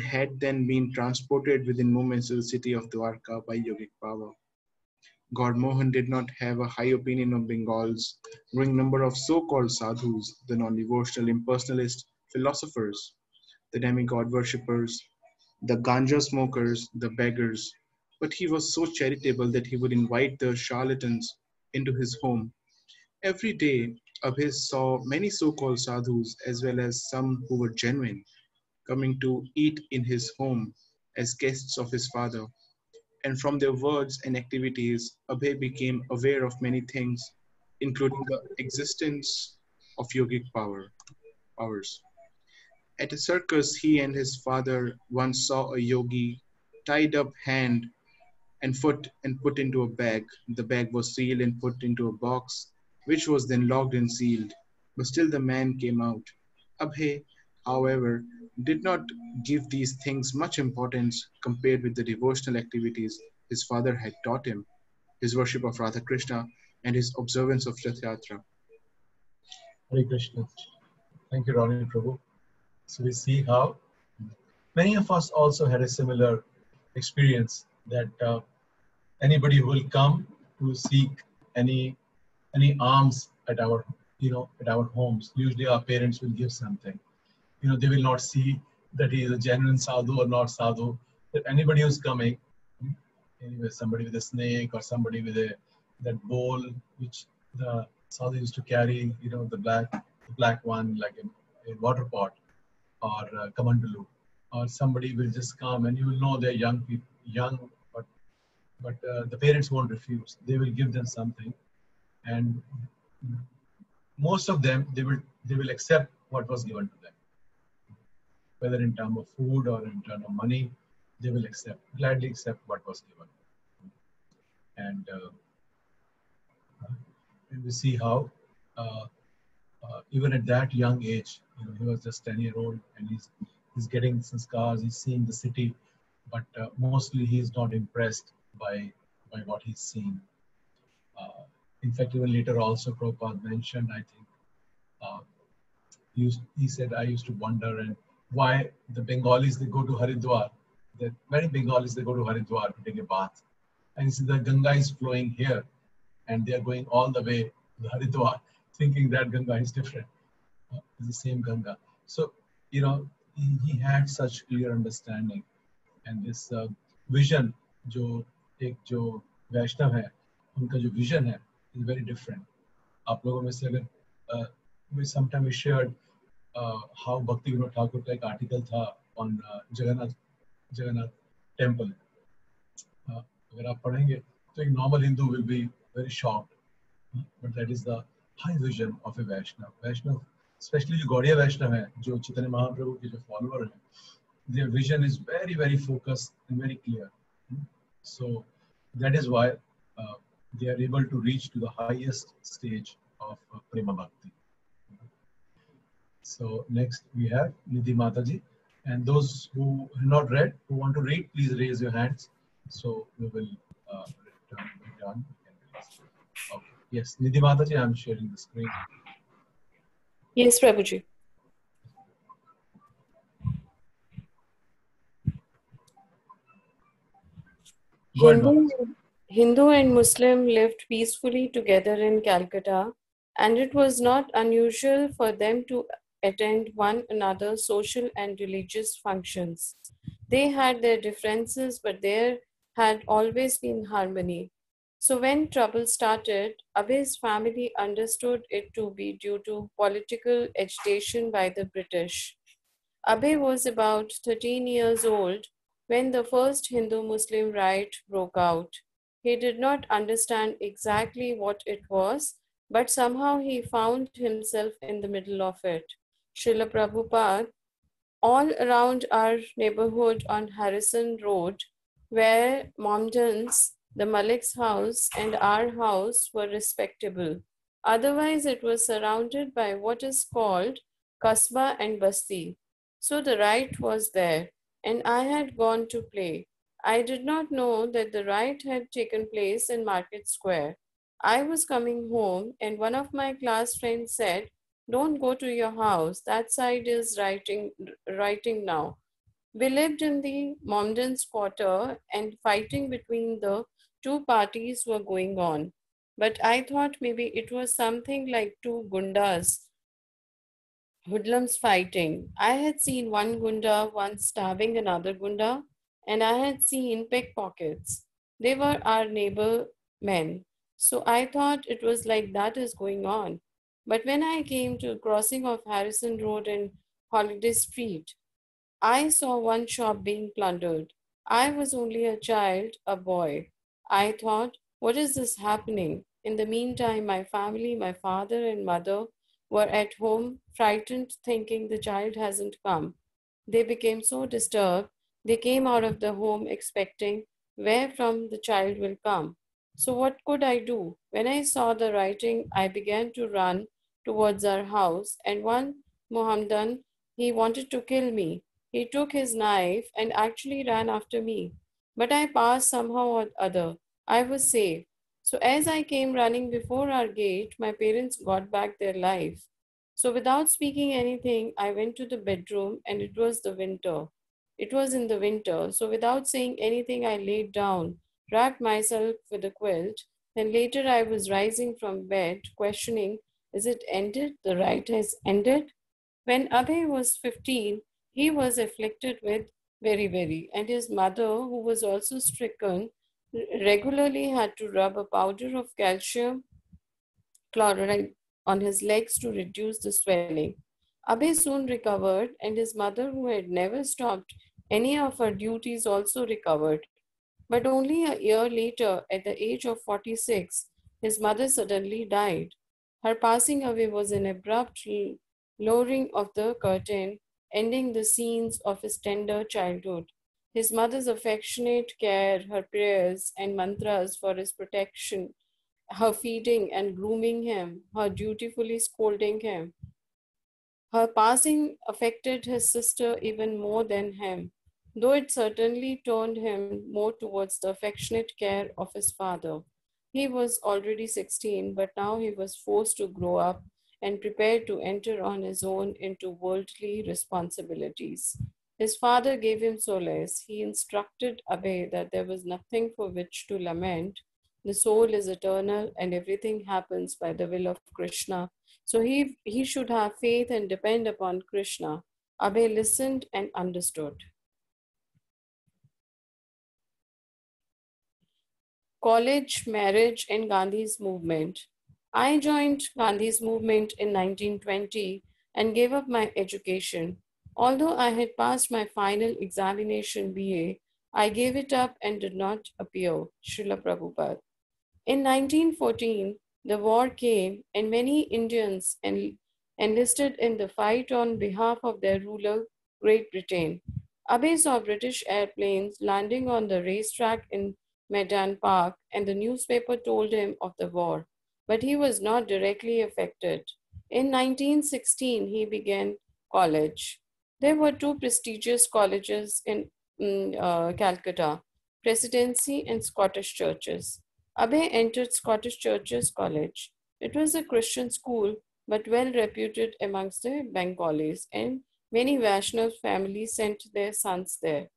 had then been transported within moments to the city of Dwarka by yogic power. God Mohan did not have a high opinion of Bengal's growing number of so-called sadhus, the non-devotional impersonalist philosophers, the demigod worshippers, the ganja smokers, the beggars, but he was so charitable that he would invite the charlatans into his home. Every day, Abhay saw many so-called sadhus as well as some who were genuine, coming to eat in his home as guests of his father. And from their words and activities, Abhay became aware of many things, including the existence of yogic powers. At a circus, he and his father once saw a yogi tied up hand and foot and put into a bag. The bag was sealed and put into a box, which was then locked and sealed. But still the man came out. Abhay, however, did not give these things much importance compared with the devotional activities his father had taught him, his worship of Radha Krishna and his observance of Rath Yatra. Hare Krishna. Thank you, Ronnie Prabhu. So we see how many of us also had a similar experience that anybody who will come to seek any alms at our at our homes, usually our parents will give something. They will not see that he is a genuine sadhu or not sadhu. That anybody who's coming, anyway, somebody with a snake or somebody with that bowl which the sadhu used to carry, the black one, like a water pot, or kamandalu, or somebody will just come and you will know they're young people, but the parents won't refuse. They will give them something, and most of them they will accept what was given to them, whether in terms of food or in terms of money. They will gladly accept what was given, and we see how even at that young age, he was just 10-year-old, and he's getting sanskars, he's seeing the city, but mostly he's not impressed by what he's seen. In fact, even later also Prabhupada mentioned, I think, he said, I used to wonder and why the Bengalis, they go to Haridwar. Many Bengalis, they go to Haridwar to take a bath. And he said the Ganga is flowing here and they are going all the way Haridwar, thinking that Ganga is different. It's the same Ganga. So, he had such clear understanding and this vision, जो वैष्णव है, उनका जो vision है, is very different. आप लोगों में से अगर we sometimes shared how Bhakti Vinod Thakur का एक article था on Jagannath temple. अगर आप पढ़ेंगे तो एक normal Hindu will be very shocked, but that is the high vision of a Vaishnav, especially जो गौड़िया वैष्णव है, जो चैतन्य महाप्रभु के जो follower हैं, their vision is very, very focused and very clear. So that is why they are able to reach to the highest stage of Prema Bhakti. So next we have Nidhi Mataji, and those who have not read, who want to read, please raise your hands. So we will return. Okay. Yes, Nidhi Mataji, I am sharing the screen. Yes, Prabhuji. Go ahead, Mataji. Hindu and Muslim lived peacefully together in Calcutta, and it was not unusual for them to attend one another's social and religious functions. They had their differences, but there had always been harmony. So when trouble started, Abhi's family understood it to be due to political agitation by the British. Abhi was about 13 years old when the first Hindu-Muslim riot broke out. He did not understand exactly what it was, but somehow he found himself in the middle of it. Srila Prabhupada, all around our neighborhood on Harrison Road, where Momdans, the Malik's house, and our house were respectable. Otherwise, it was surrounded by what is called Kasbah and Basti. So the riot was there, and I had gone to play. I did not know that the riot had taken place in Market Square. I was coming home, and one of my class friends said, "Don't go to your house. That side is rioting now." We lived in the Momdans quarter, and fighting between the two parties were going on. But I thought maybe it was something like two gundas, hoodlums fighting. I had seen one gunda once stabbing another gunda, and I had seen pickpockets. They were our neighbor men. So I thought it was like that is going on. But when I came to crossing of Harrison Road and Holiday Street, I saw one shop being plundered. I was only a child, a boy. I thought, what is this happening? In the meantime, my family, my father and mother were at home, frightened, thinking the child hasn't come. They became so disturbed, they came out of the home expecting where from the child will come. So what could I do? When I saw the writing, I began to run towards our house, and one Muhammadan, he wanted to kill me. He took his knife and actually ran after me. But I passed somehow or other. I was safe. So as I came running before our gate, my parents got back their life. So without speaking anything, I went to the bedroom, and it was the winter. It was in the winter. So without saying anything, I laid down, wrapped myself with a quilt. Then later I was rising from bed, questioning, is it ended? The riot has ended? When Abhay was 15, he was afflicted with very, and his mother, who was also stricken, regularly had to rub a powder of calcium chloride on his legs to reduce the swelling. Abhay soon recovered, and his mother, who had never stopped any of her duties, also recovered. But only a year later, at the age of 46, his mother suddenly died. Her passing away was an abrupt lowering of the curtain, ending the scenes of his tender childhood. His mother's affectionate care, her prayers and mantras for his protection, her feeding and grooming him, her dutifully scolding him. Her passing affected his sister even more than him, though it certainly turned him more towards the affectionate care of his father. He was already 16, but now he was forced to grow up and prepared to enter on his own into worldly responsibilities. His father gave him solace. He instructed Abhay that there was nothing for which to lament, the soul is eternal and everything happens by the will of Krishna. So he should have faith and depend upon Krishna. Abhay listened and understood. College, marriage, and Gandhi's movement. I joined Gandhi's movement in 1920 and gave up my education. Although I had passed my final examination BA, I gave it up and did not appear. Srila Prabhupada. In 1914, the war came and many Indians enlisted in the fight on behalf of their ruler, Great Britain. Abhay saw British airplanes landing on the racetrack in Medan Park, and the newspaper told him of the war, but he was not directly affected. In 1916, he began college. There were two prestigious colleges in Calcutta, Presidency and Scottish Churches. Abhay entered Scottish Churches College. It was a Christian school, but well reputed amongst the Bengalis, and many Vaishnav families sent their sons there.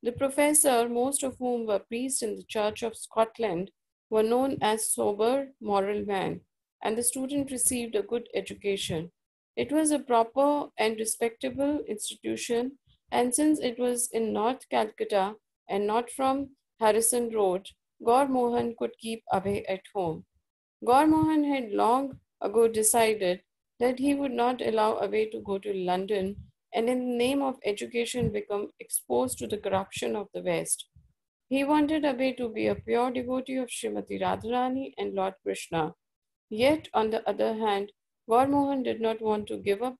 The professor, most of whom were priests in the Church of Scotland, were known as sober, moral men, and the student received a good education. It was a proper and respectable institution, and since it was in North Calcutta and not from Harrison Road, Gaur Mohan could keep Abhay at home. Gaur Mohan had long ago decided that he would not allow Abhay to go to London and in the name of education become exposed to the corruption of the West. He wanted Abhay to be a pure devotee of Srimati Radharani and Lord Krishna. Yet, on the other hand, Gaur Mohan did not want to give up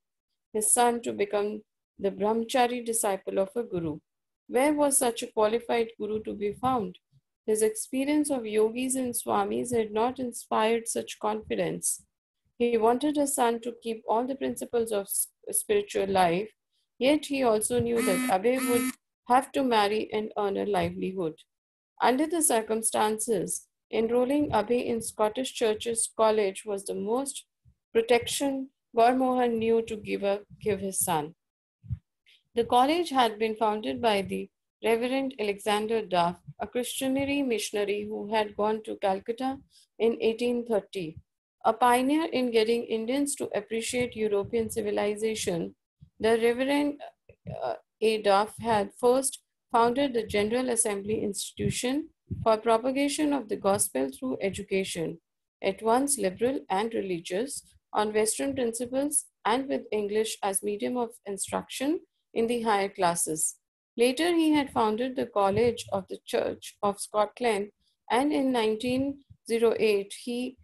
his son to become the brahmachari disciple of a guru. Where was such a qualified guru to be found? His experience of yogis and swamis had not inspired such confidence. He wanted his son to keep all the principles of spiritual life, yet he also knew that Abhay would have to marry and earn a livelihood. Under the circumstances, enrolling Abhay in Scottish Churches College was the most protection Gaur Mohan knew to give his son. The college had been founded by the Reverend Alexander Duff, a Christianity missionary who had gone to Calcutta in 1830. A pioneer in getting Indians to appreciate European civilization, the Reverend A. Duff had first founded the General Assembly Institution for propagation of the gospel through education, at once liberal and religious, on Western principles and with English as medium of instruction in the higher classes. Later, he had founded the College of the Church of Scotland, and in 1908, he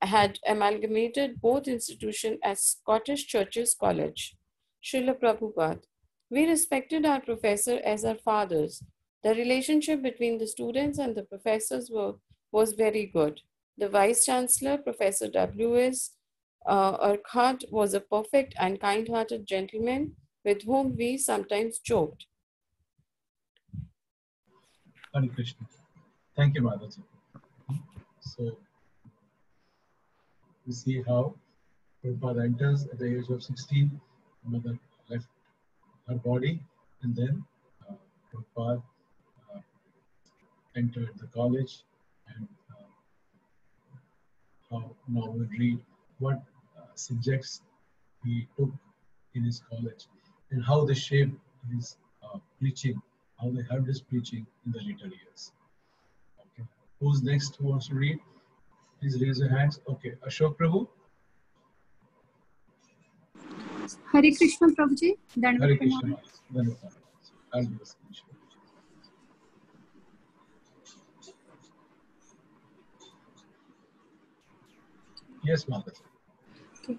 had amalgamated both institutions as Scottish Churches College. Srila Prabhupada. We respected our professor as our fathers. The relationship between the students and the professors was very good. The Vice Chancellor, Professor W.S. Urquhart, was a perfect and kind-hearted gentleman with whom we sometimes joked. Hare Krishna. Thank you, Mataji. So, we see how Prabhupada enters at the age of 16. Mother left her body, and then Prabhupada entered the college, and how now we'll read what subjects he took in his college and how they shaped his preaching, how they helped his preaching in the later years. Okay. Who's next who wants to read? Please raise your hands. Okay, Ashok Prabhu. Hare Krishna Prabhuji. Hare Krishna. I'll do the screenshot. Yes, Mataji. Okay.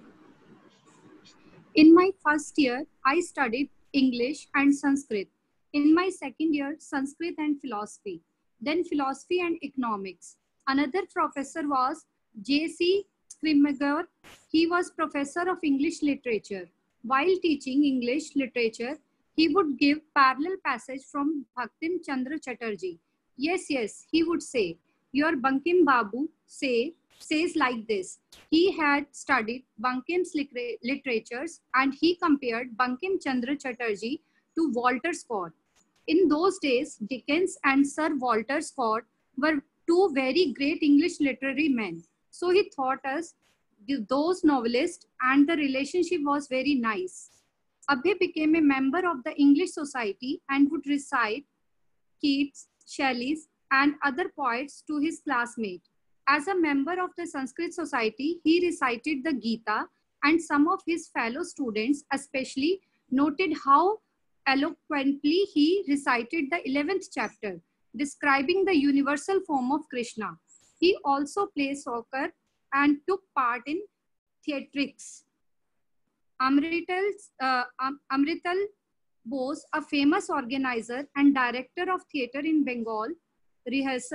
In my first year, I studied English and Sanskrit. In my second year, Sanskrit and philosophy. Then philosophy and economics. Another professor was J.C. Scrimgeour. He was professor of English literature. While teaching English literature, he would give parallel passage from Bhaktim Chandra Chatterjee. Yes, he would say, your Bankim Babu says like this. He had studied Bankim's literatures and he compared Bankim Chandra Chatterjee to Walter Scott. In those days, Dickens and Sir Walter Scott were two very great English literary men. So he taught us those novelists, and the relationship was very nice. Abhay became a member of the English Society and would recite Keats, Shelley's, and other poets to his classmates. As a member of the Sanskrit Society, he recited the Gita, and some of his fellow students especially noted how eloquently he recited the 11th chapter, describing the universal form of Krishna. He also played soccer and took part in theatrics. Amrital Bose, a famous organizer and director of theatre in Bengal, rehearsed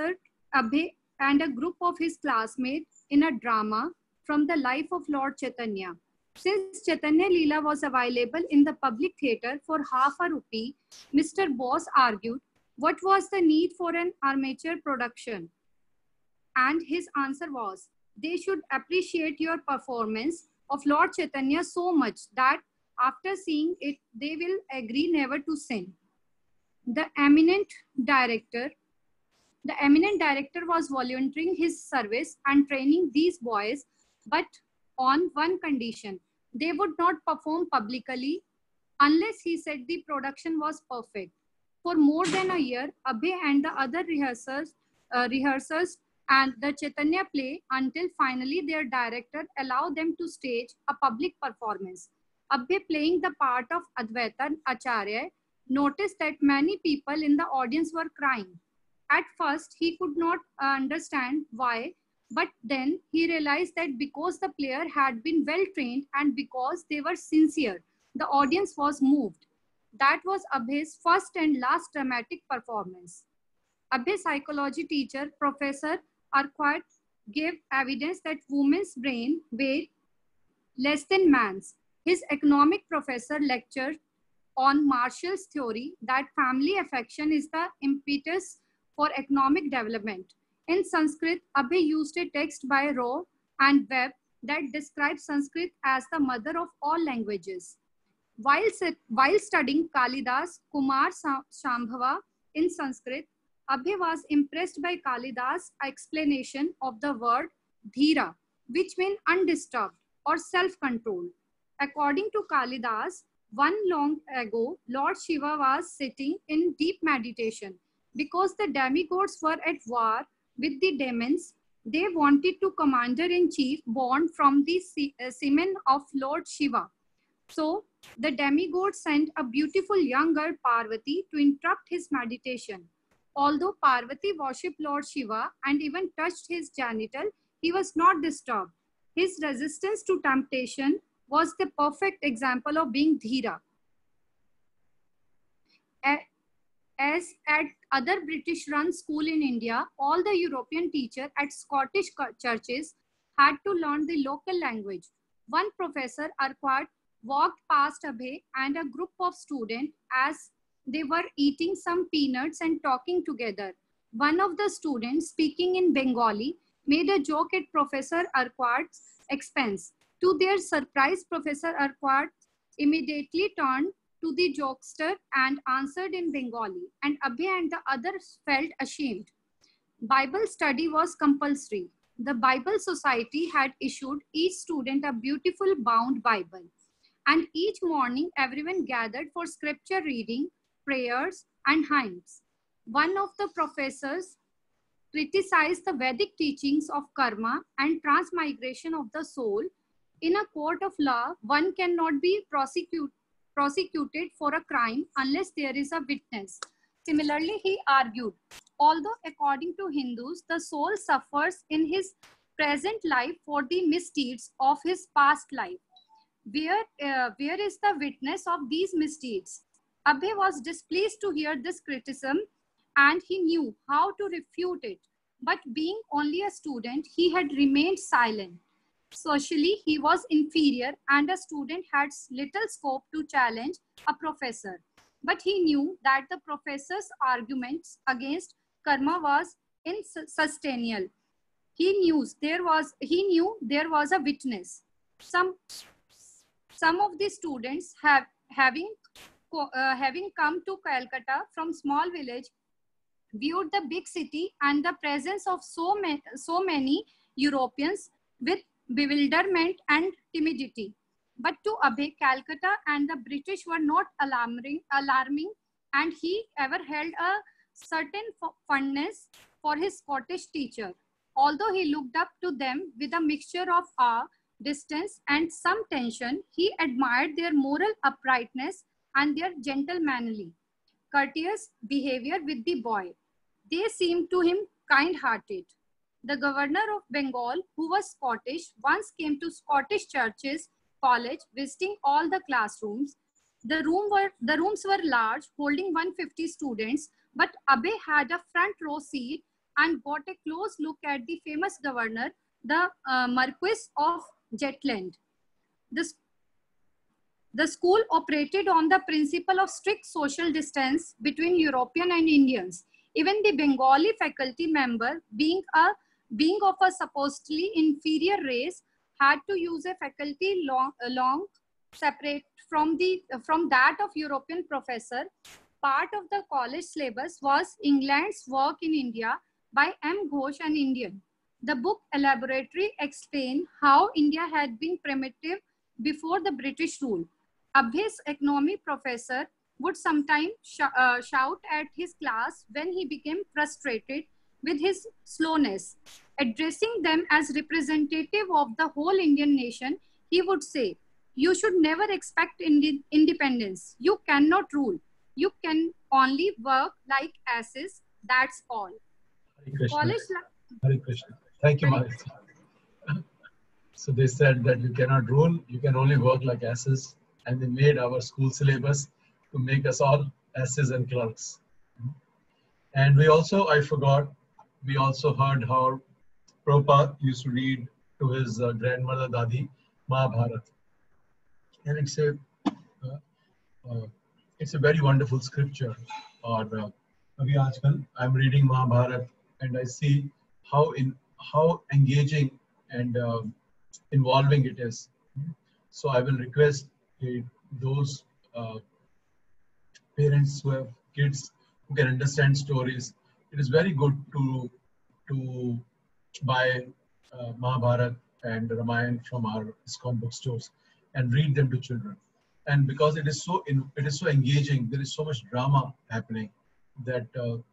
Abhay and a group of his classmates in a drama from the life of Lord Chaitanya. Since Chaitanya Leela was available in the public theatre for half a rupee, Mr. Bose argued what was the need for an amateur production. And his answer was, they should appreciate your performance of Lord Chaitanya so much that after seeing it, they will agree never to sin. The eminent director was volunteering his service and training these boys, but on one condition: they would not perform publicly unless he said the production was perfect. For more than a year, Abhay and the other rehearsers and the Chaitanya play until finally their director allowed them to stage a public performance. Abhay, playing the part of Advaita Acharya, noticed that many people in the audience were crying. At first, he could not understand why, but then he realized that because the player had been well trained and because they were sincere, the audience was moved. That was Abhay's first and last dramatic performance. Abhay's psychology teacher, Professor Arkwright, gave evidence that women's brain weighed less than man's. His economic professor lectured on Marshall's theory that family affection is the impetus for economic development. In Sanskrit, Abhay used a text by Rowe and Webb that describes Sanskrit as the mother of all languages. While studying Kalidas Kumar Shambhava in Sanskrit, Abhay was impressed by Kalidas' explanation of the word dhira, which means undisturbed or self-controlled. According to Kalidas, one long ago, Lord Shiva was sitting in deep meditation. Because the demigods were at war with the demons, they wanted to commander-in-chief born from the semen of Lord Shiva. So the demigod sent a beautiful young girl Parvati to interrupt his meditation. Although Parvati worshipped Lord Shiva and even touched his genital, he was not disturbed. His resistance to temptation was the perfect example of being dhira. As at other British-run school in India, all the European teachers at Scottish churches had to learn the local language. One professor, Arkwright, walked past Abhay and a group of students as they were eating some peanuts and talking together. One of the students, speaking in Bengali, made a joke at Professor Arkwright's expense. To their surprise, Professor Arkwright immediately turned to the jokester and answered in Bengali, and Abhay and the others felt ashamed. Bible study was compulsory. The Bible Society had issued each student a beautiful bound Bible, and each morning everyone gathered for scripture reading, prayers, and hymns. One of the professors criticized the Vedic teachings of karma and transmigration of the soul. In a court of law, one cannot be prosecuted for a crime unless there is a witness. Similarly, he argued, although according to Hindus, the soul suffers in his present life for the misdeeds of his past life, where is the witness of these misdeeds? Abhay was displeased to hear this criticism and he knew how to refute it. But being only a student, he had remained silent. Socially, he was inferior and a student had little scope to challenge a professor. But he knew that the professor's arguments against karma was insustainable. He knew there was a witness. Some of the students having come to Calcutta from small village viewed the big city and the presence of so many Europeans with bewilderment and timidity. But to Abhay, Calcutta and the British were not alarming, and he ever held a certain fondness for his Scottish teacher. Although he looked up to them with a mixture of awe, distance, and some tension, he admired their moral uprightness and their gentlemanly, courteous behavior with the boy. They seemed to him kind-hearted. The governor of Bengal, who was Scottish, once came to Scottish Churches College visiting all the classrooms. The rooms were large, holding 150 students, but Abhay had a front row seat and got a close look at the famous governor, the Marquis of Jetland. The school operated on the principle of strict social distance between European and Indians. Even the Bengali faculty member, being of a supposedly inferior race, had to use a faculty long separate from that of European professor. Part of the college syllabus was England's work in India by M. Ghosh, an Indian. The book elaborately explained how India had been primitive before the British rule. Abhay's economy professor would sometimes shout at his class when he became frustrated with his slowness. Addressing them as representative of the whole Indian nation, he would say, "You should never expect independence. You cannot rule. You can only work like asses. That's all." Hare Krishna. College Hare Krishna. Thank you, Maharaj. So they said that you cannot rule, you can only work like asses. And they made our school syllabus to make us all asses and clerks. And we also, I forgot, we also heard how Prabhupada used to read to his grandmother Dadi Mahabharata. And it's a very wonderful scripture. Or abhi aajkal I'm reading Mahabharata and I see how engaging and involving it is. So I will request those parents who have kids who can understand stories. It is very good to buy Mahabharata and Ramayana from our ISKCON bookstores and read them to children. And because it is so engaging, there is so much drama happening that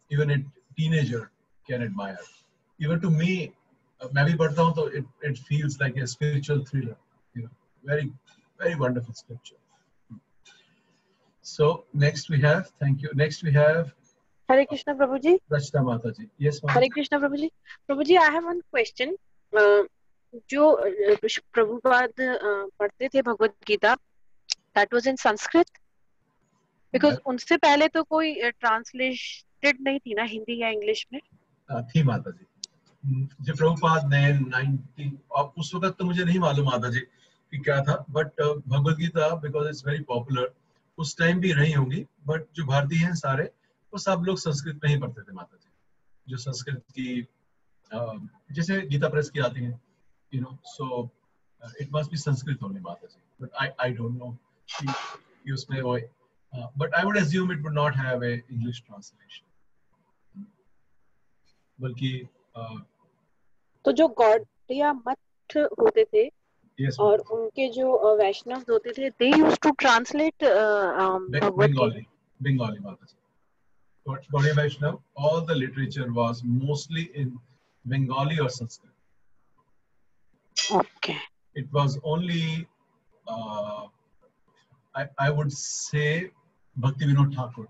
even a teenager can admire. Even to me, मैं भी पढ़ता हूँ तो it feels like a spiritual thriller. You know, very, very wonderful scripture. So next we have, thank you. Next we have Hare Krishna Prabhuji. Rachita Mataji. Yes, ma'am. Hare Krishna Prabhuji. Prabhuji, I have one question. जो प्रभुपाद पढ़ते थे Bhagavad Gita, that was in Sanskrit, because उनसे पहले तो कोई translated नहीं थी ना हिंदी या इंग्लिश में. थी माता जी. जो प्रभुपाद ने 90 और उस वक्त तो मुझे नहीं मालूम माता जी कि क्या था, but Bhagavad Gita because it's very popular उस टाइम भी रही होगी, बट जो भारतीय हैं सारे वो सब लोग संस्कृत में ही पढ़ते थे माता जी. जो संस्कृत की जैसे गीता प्रेस की आती हैं, you know, so it must be Sanskrit only, Mataji. But I don't know. She usme wo, but I would assume it would not have a English translation. बल्कि तो जो गॉड या मठ होते थे, yes, और उनके जो वैष्णव होते थे, they used to translate Bengali, Mataji. But Gaudiya Vaishnav, all the literature was mostly in Bengali or Sanskrit. Okay. It was only, I would say, Bhakti Vinod Thakur,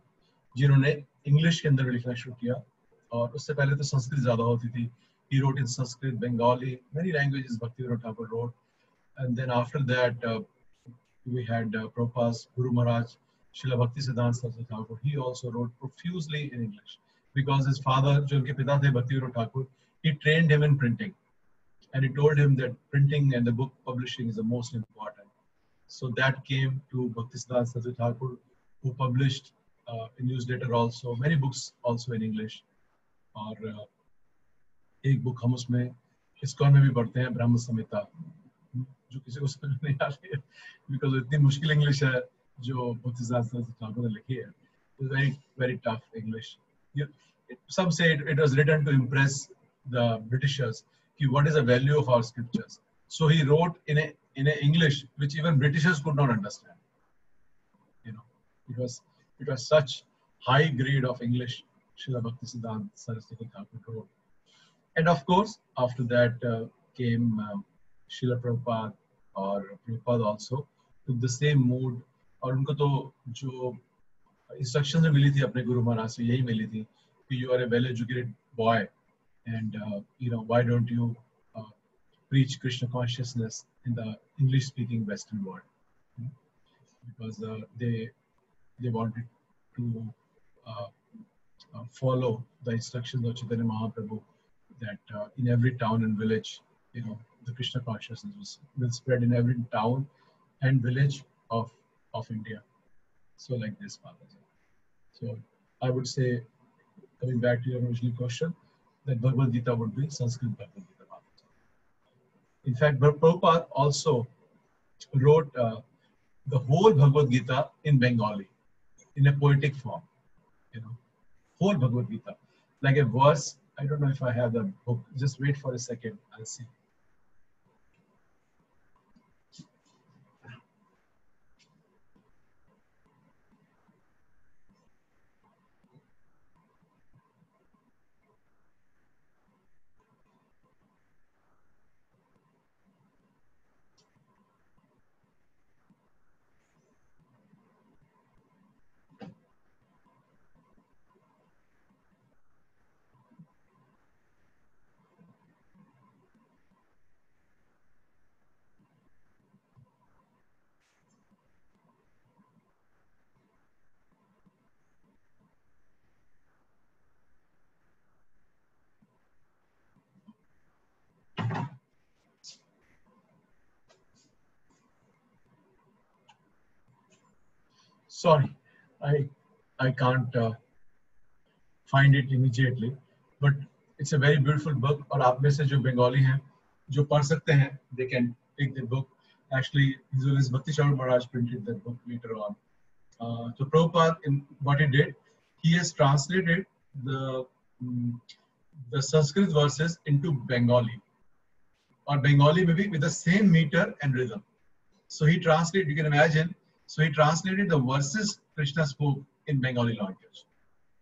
जिन्होंने इंग्लिश के अंदर लिखना शुरू किया, और उससे पहले तो संस्कृत ज़्यादा होती थी. He wrote in Sanskrit, Bengali, many languages Bhakti Vinod Thakur wrote. And then after that, we had Prabhupada's Guru Maharaj, Srila Bhakti Siddhanta Saraswati Thakur. He also wrote profusely in English because his father, जो उनके पिता थे Bhakti Vinod Thakur, he trained him in printing. And he told him that printing and the book publishing is the most important. So that came to Bhaktisiddhanta Saraswati Thakur, who published a newsletter also, many books also in English. और एक book हम उसमें ISKCON में भी पढ़ते हैं, ब्रह्म संहिता, जो किसी को समझ नहीं आ रही है, बिकॉज इतनी मुश्किल इंग्लिश है जो भक्तिसिद्धांत सरस्वती ठाकुर ने लिखी है. It's very, very tough English. some say it was written to impress the Britishers. What is the value of our scriptures? So he wrote in a English which even Britishers could not understand. You know, it was such high grade of English Srila Bhaktisiddhanta Saraswati Thakur wrote. And of course, after that came Srila Prabhupada, or Prabhupada also took the same mood. और उनको तो जो instructions मिली थी अपने गुरु महाराज से यही मिली थी कि you are a well-educated boy, and you know, why don't you preach Krishna consciousness in the English-speaking Western world? Because they wanted to follow the instructions of Chaitanya Mahaprabhu, that in every town and village, you know, the Krishna consciousness will spread in every town and village of India. So like this, Father. So I would say, coming back to your original question, that Bhagavad Gita would be Sanskrit Bhagavad Gita. In fact, Prabhupada also wrote the whole Bhagavad Gita in Bengali, in a poetic form. You know, whole Bhagavad Gita, like a verse. I don't know if I have the book. Just wait for a second. I'll see. Sorry, I can't find it immediately, but it's a very beautiful book. और आप में से जो बंगाली हैं, जो पढ़ सकते हैं, they can take the book. Actually, His Holiness Bhakti Chandra Maharaj printed that book later on. So Prabhupada, in what he did, he has translated the Sanskrit verses into Bengali, or Bengali maybe with the same meter and rhythm. So he translated, you can imagine, so he translated the verses Krishna spoke in Bengali language.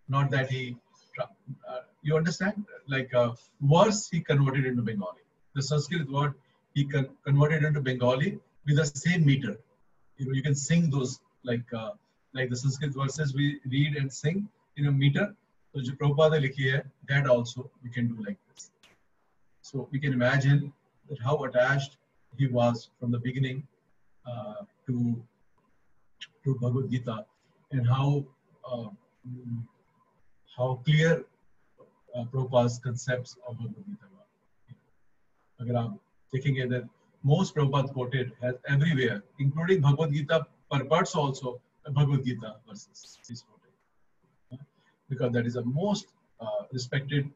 Not that he, you understand? Like a verse he converted into Bengali. The Sanskrit word he converted into Bengali with the same meter. You know, you can sing those like the Sanskrit verses we read and sing in a meter. So जो Prabhupada लिखी है, that also we can do like this. So we can imagine that how attached he was from the beginning to Bhagavad Gita, and how clear Prabhupada's concepts of Bhagavad Gita were. अगर आप देखेंगे that most Prabhupada quoted has everywhere, including Bhagavad Gita purports also, Bhagavad Gita verses is quoted, because that is the most respected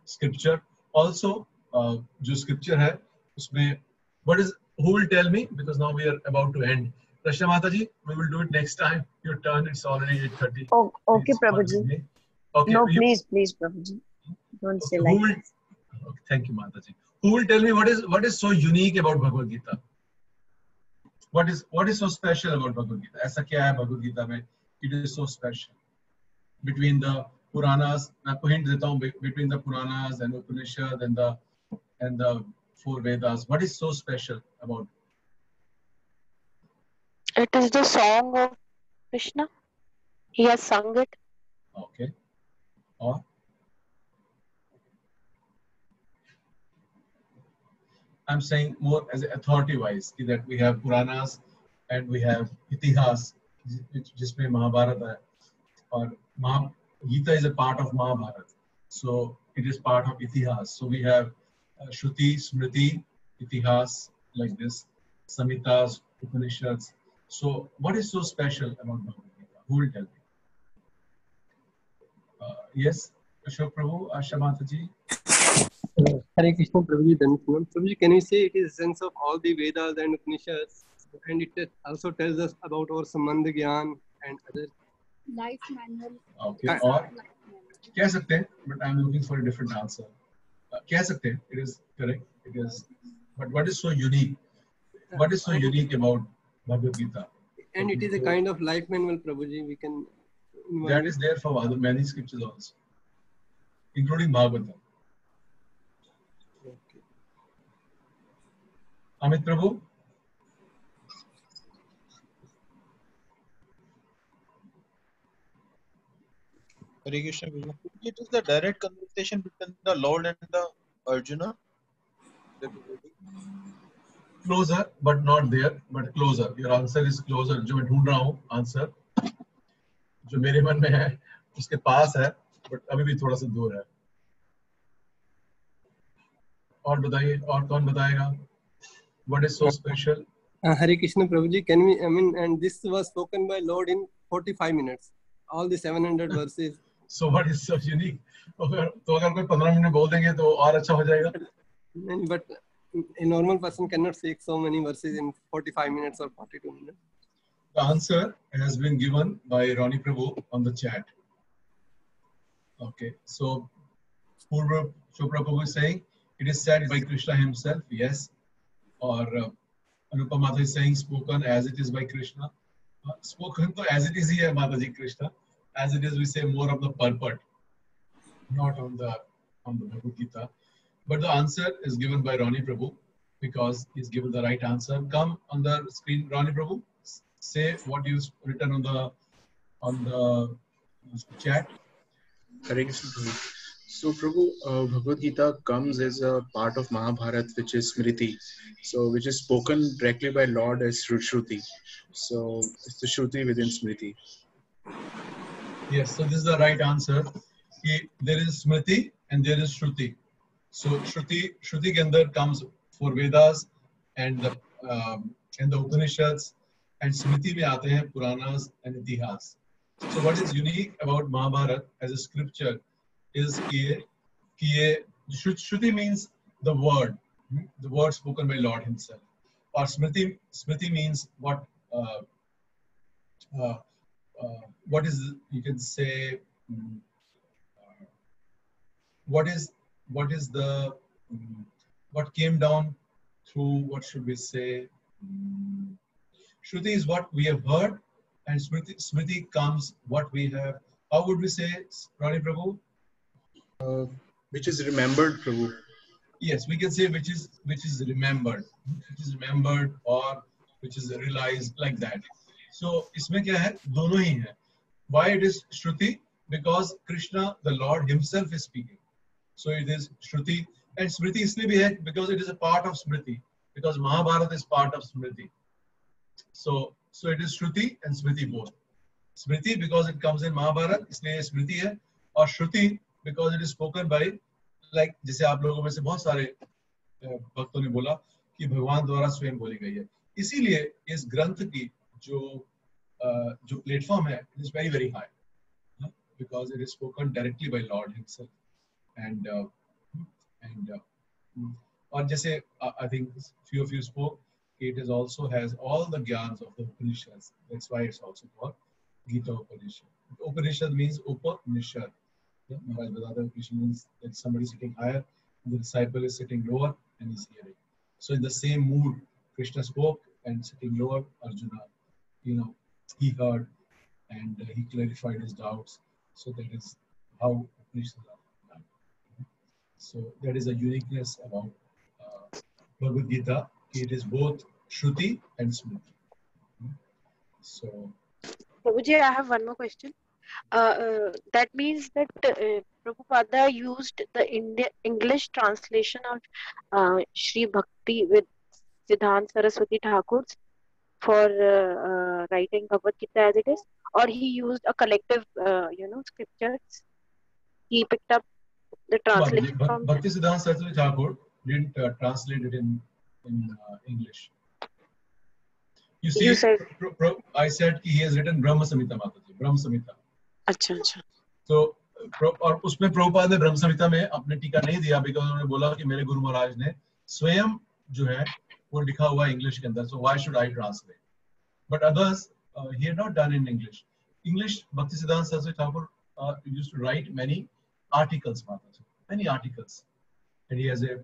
scripture. Also, जो scripture है उसमें who will tell me, because now we are about to end. Rashna Mataji, we will do it next time. Your turn. It's already 8:30. Oh, okay, Prabhuji. Okay. No, please, Prabhuji. Don't say like that. Okay, thank you, Mataji. Who will tell me what is so unique about Bhagavad Gita? What is so special about Bhagavad Gita? ऐसा क्या है Bhagavad Gita में? It is so special. Between the Puranas, मैं आपको hint देता हूँ, between the Puranas and Upanishad and the four Vedas. What is so special about it? It is the song of Krishna. He has sung it. Okay. Or? I'm saying more as authority wise, that we have Puranas and we have Itihas, जिसमें महाभारत है, और Gita is a part of Mahabharata, so it is part of Itihas. So we have Shruti, Smriti, Itihas, like this, Samhitas, Upanishads. So what is so special about Bhagavad Gita? Who will tell me? Yes, Ashok Prabhu, Asha Mataji. Hare Krishna, Prabhuji, Prabhuji, can you say it is sense of all the Vedas and Upanishads, and it also tells us about our Sambandha Gyan and other Life manual. Okay. Or कह सकते हैं, but I'm looking for a different answer. कह सकते हैं, it is correct, it is, but what is so unique? What is so unique about Bhagavad Gita? And it is a kind of life manual, Prabhuji. We can. That is there for other many scriptures also, including Bhagavatam. Okay. Amit Prabhu. Hare Krishna. It is the direct conversation between the Lord and the Arjuna. Closer, but not there, but closer. Your answer is closer. जो मैं ढूंढ रहा हूँ answer, जो मेरे मन में है, उसके पास है, but अभी भी थोड़ा सा दूर है. और बताइए, और कौन बताएगा? What is so special? Hare Krishna, Prabhuji. Can we? I mean, and this was spoken by Lord in 45 minutes. All the 700 verses. So what is so unique? तो अगर कोई 15 मिनट बोल देंगे तो और अच्छा हो जाएगा. But a normal person cannot say so many verses in 45 minutes or 42 minutes. The answer has been given by Ronnie Prabhu on the chat. Okay, so Purva Chopra Prabhu is saying it is said by Krishna himself, yes. Or Anupama Mata is saying spoken as it is by Krishna. Spoken to as it is here, Mataji Krishna. As it is, we say more of the purport, not on the Bhagavad Gita. But the answer is given by Ronnie Prabhu because he's given the right answer. Come on the screen, Ronnie Prabhu. Say what you written on the chat. Hare Krishna, Prabhu. So, Prabhu, Bhagavad Gita comes as a part of Mahabharata, which is Smriti. So, which is spoken directly by Lord as Shruti. So, it's the Shruti within Smriti. Yes, so this is the right answer. There is Smriti and there is Shruti. So Shruti ke andar comes for Vedas and the Upanishads, and Smriti mein aate hain Puranas and Itihas. So what is unique about Mahabharata as a scripture is ki Shruti means the word spoken by Lord himself. Or Smriti means what is, you can say, what came down through, what should we say, Shruti is what we have heard, and Smriti comes what we have, how would we say, Ronnie Prabhu? Which is remembered, Prabhu. Yes, we can say which is remembered, or which is realized, like that. So इसमें क्या है? दोनों ही है. Why it is Shruti? Because Krishna, the Lord himself, is speaking. So it is Shruti. And Smriti इसलिए भी है because it is a part of Smriti. Because Mahabharata is part of Smriti. So it is Shruti and Smriti both. Smriti because it comes in Mahabharata, इसलिए Smriti है. और Shruti because it is spoken by, like जैसे आप लोगों में से बहुत सारे भक्तों ने बोला कि भगवान द्वारा स्वयं बोली गई है. इसीलिए इस ग्रंथ की जो platform है, it is very, very high, because it is spoken directly by Lord himself. And और जैसे I think few of you spoke, it is also has all the gyans of the Upanishads. That's why it's also called Gita Upanishad. Upanishad means Upanishad. Maharaj Vedanta Upanishad means that somebody is sitting higher, the disciple is sitting lower and is hearing. So in the same mood, Krishna spoke, and sitting lower, Arjuna, he heard and he clarified his doubts. So that is how Upanishads are done. So that is a uniqueness about Bhagavad Gita. It is both Shruti and Smriti. So, Prabhuji, I have one more question. That means that Prabhupada used the English translation of Sri Bhakti with Siddhanta Saraswati Thakur's for writing Bhagavad Gita as it is, or he used a collective, scriptures. He picked up the translation from Bhakti Siddhanta Saraswati Thakur didn't translate it in English. You see, I said he has written Brahma Samhita, Mataji, Brahma Samhita. अच्छा अच्छा. So और उसमें प्रभुपाद ने ब्रह्म संहिता में अपने टीका नहीं दिया, because उन्होंने बोला कि मेरे गुरु महाराज ने स्वयं जो है वो लिखा हुआ इंग्लिश के अंदर, so why should I translate? But others he had not done in English. Bhakti Siddhanta Saraswati Thakur used to write many articles, Mataji, many articles. And he has a,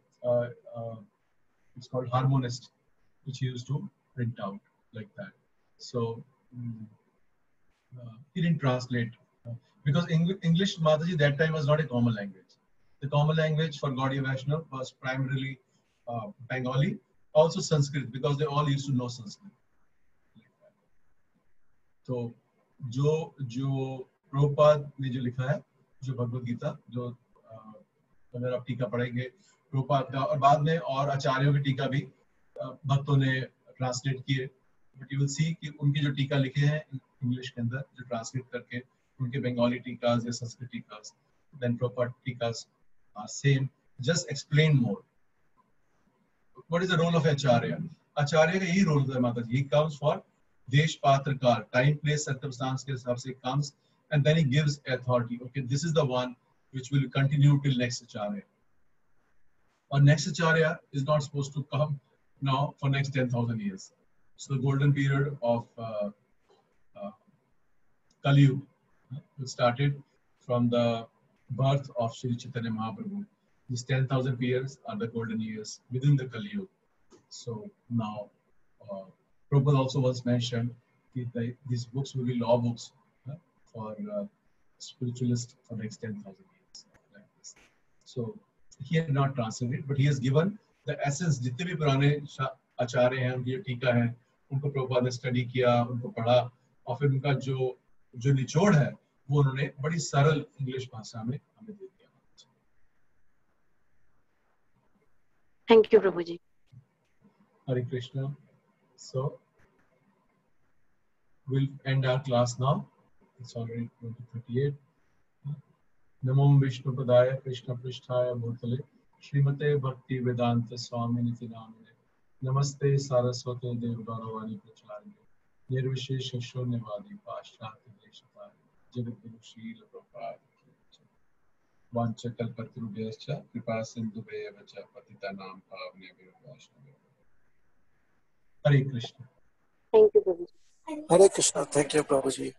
it's called Harmonist, which he used to print out like that. So he didn't translate because English, Mataji, that time was not a common language. The common language for Gaudiya Vaishnava was primarily Bengali, also Sanskrit, because they all used to know Sanskrit. तो जो प्रभुपाद ने जो लिखा है, जो भगवद गीता, जो अगर आप टीका पढ़ेंगे प्रभुपाद का, और बाद में और आचार्यों की टीका भी भक्तों ने ट्रांसलेट किए, बट यू विल सी कि उनके जो टीका लिखे हैं इंग्लिश के अंदर, जो ट्रांसलेट करके उनके बंगाली टीकास या संस्कृत टीकास, देन प्रॉपर टीकास are same, just explain more. What is the role of acharya? आचार्य का यही रोल होता है माता जी. ही कम्स फॉर देश पात्र काल, टाइम प्लेस सर्कमस्टांस के हिसाब से comes, and then he gives authority. Okay, this is the one which will continue till next acharya. Or next acharya is not supposed to come now for next 10,000 years. So the golden period of Kali Yuga started from the birth of Shri Chaitanya Mahaprabhu. These 10,000 years are the golden years within the Kali Yuga. So now, Prabhupada also once mentioned that these books will be law books for spiritualists for next 10,000 years. So he had not translated, but he has given the essence. जितने भी पुराने आचार्य हैं, उनकी जो टीका है, उनको प्रभुपाद ने स्टडी किया, उनको पढ़ा, और फिर उनका जो निचोड़ है वो उन्होंने बड़ी सरल इंग्लिश भाषा में हमें दे दिया. Thank you, Prabhuji. Hare Krishna. So we'll end our class now. It's already 20:38. नमो विष्णुपदाय कृष्ण पृष्ठाय भूतले श्रीमते भक्ति वेदांत स्वामिनिति नामिने नमस्ते सारस्वते देवगौरवाणी प्रचारिणे निर्विशेष शून्यवादी पाश्चात्य देशताय जगद्गुरु शील प्रभुपाद वाञ्छकल्पतरुभ्यश्च कृपा सिन्धुभ्येव च पतितानां पावनेभ्यो वैष्णवेभ्यो. हरे Krishna. Thank you, Prabhuji. Hare Krishna. Thank you, Prabhuji.